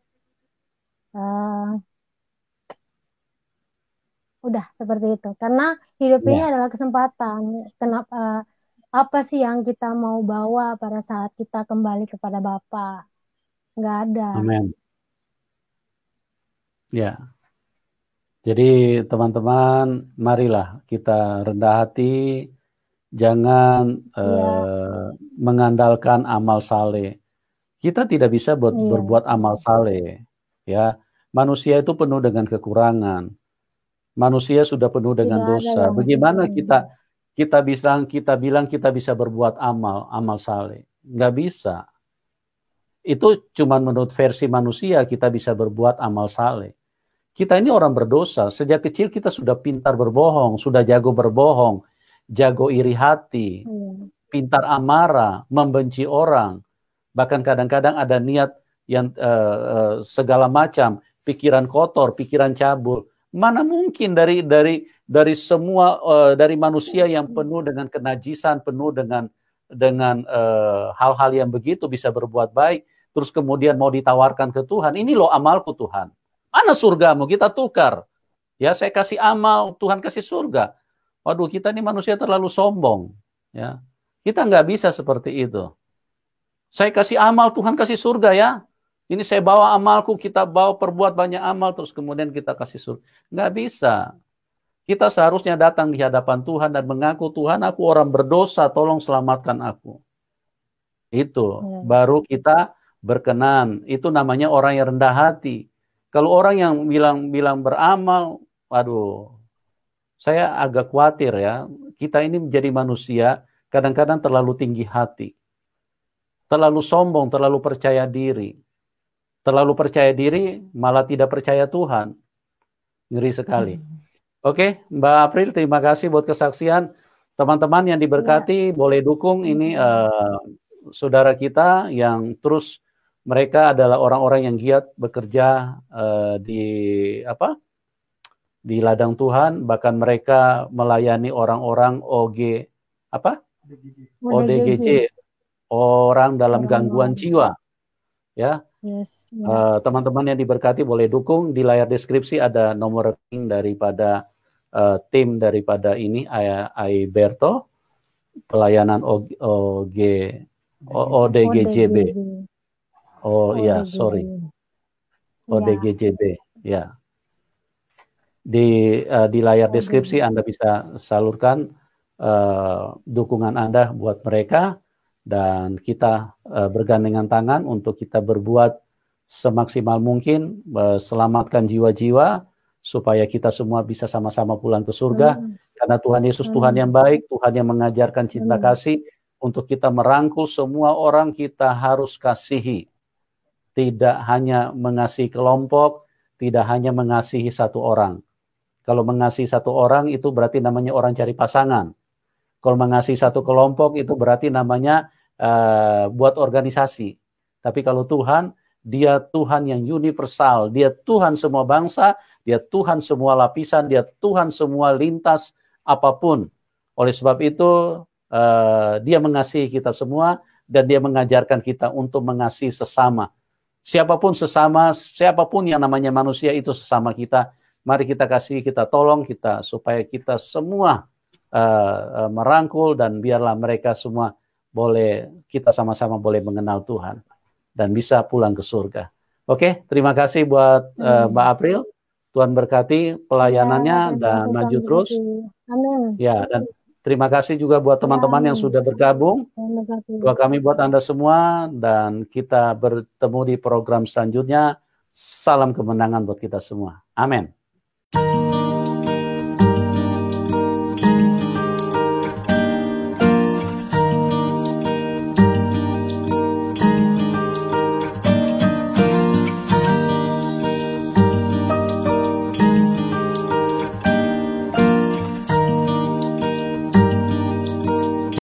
Udah seperti itu. Karena hidup ini adalah kesempatan. Kenapa? Apa sih yang kita mau bawa pada saat kita kembali kepada Bapa? Nggak ada. Amin. Ya. Jadi teman-teman, marilah kita rendah hati, jangan mengandalkan amal saleh. Kita tidak bisa berbuat amal saleh. Ya, manusia itu penuh dengan kekurangan. Manusia sudah penuh dengan dosa. Bagaimana kita bilang kita bisa berbuat amal saleh? Nggak bisa. Itu cuma menurut versi manusia kita bisa berbuat amal saleh. Kita ini orang berdosa. Sejak kecil kita sudah pintar berbohong, sudah jago berbohong, jago iri hati, pintar amarah, membenci orang. Bahkan kadang-kadang ada niat yang segala macam, pikiran kotor, pikiran cabul. Mana mungkin dari semua dari manusia yang penuh dengan kenajisan, penuh dengan hal-hal yang begitu bisa berbuat baik, terus kemudian mau ditawarkan ke Tuhan. Ini loh amalku Tuhan. Mana surgamu? Kita tukar. Ya, saya kasih amal, Tuhan kasih surga. Waduh, kita ini manusia terlalu sombong. Ya, kita nggak bisa seperti itu. Saya kasih amal, Tuhan kasih surga ya. Ini saya bawa amalku, kita bawa perbuat banyak amal, terus kemudian kita kasih surga. Nggak bisa. Kita seharusnya datang di hadapan Tuhan dan mengaku, Tuhan aku orang berdosa, tolong selamatkan aku. Itu, baru kita berkenan. Itu namanya orang yang rendah hati. Kalau orang yang bilang beramal, waduh, saya agak khawatir ya. Kita ini menjadi manusia, kadang-kadang terlalu tinggi hati. Terlalu sombong, terlalu percaya diri. Terlalu percaya diri, malah tidak percaya Tuhan. Ngeri sekali. Oke, Mbak April, terima kasih buat kesaksian. Teman-teman yang diberkati, boleh dukung ini saudara kita yang terus mereka adalah orang-orang yang giat bekerja di ladang Tuhan, bahkan mereka melayani orang-orang ODGJ, orang dalam gangguan jiwa. Ya, teman-teman yang diberkati boleh dukung, di layar deskripsi ada nomor rekening daripada tim daripada ini Aiberto, pelayanan ODGJB. Oh iya, sorry. ODGJB, ya. Di layar deskripsi Anda bisa salurkan dukungan Anda buat mereka, dan kita bergandengan tangan untuk kita berbuat semaksimal mungkin, selamatkan jiwa-jiwa supaya kita semua bisa sama-sama pulang ke surga. Karena Tuhan Yesus Tuhan yang baik, Tuhan yang mengajarkan cinta kasih. Untuk kita merangkul semua orang, kita harus kasihi. Tidak hanya mengasihi kelompok, tidak hanya mengasihi satu orang. Kalau mengasihi satu orang itu berarti namanya orang cari pasangan. Kalau mengasihi satu kelompok itu berarti namanya buat organisasi. Tapi kalau Tuhan, dia Tuhan yang universal, dia Tuhan semua bangsa, dia Tuhan semua lapisan, dia Tuhan semua lintas apapun. Oleh sebab itu dia mengasihi kita semua dan dia mengajarkan kita untuk mengasihi sesama. Siapapun yang namanya manusia itu sesama kita. Mari kita kasih, kita tolong kita supaya kita semua merangkul dan biarlah mereka semua kita sama-sama boleh mengenal Tuhan dan bisa pulang ke surga. Oke, terima kasih buat Mbak April. Tuhan berkati pelayanannya dan maju terus. Amin. Ya, dan Terima kasih juga buat teman-teman yang Amin. sudah bergabung. Terima kasih. Doa kami buat Anda semua, dan kita bertemu di program selanjutnya. Salam kemenangan buat kita semua. Amin.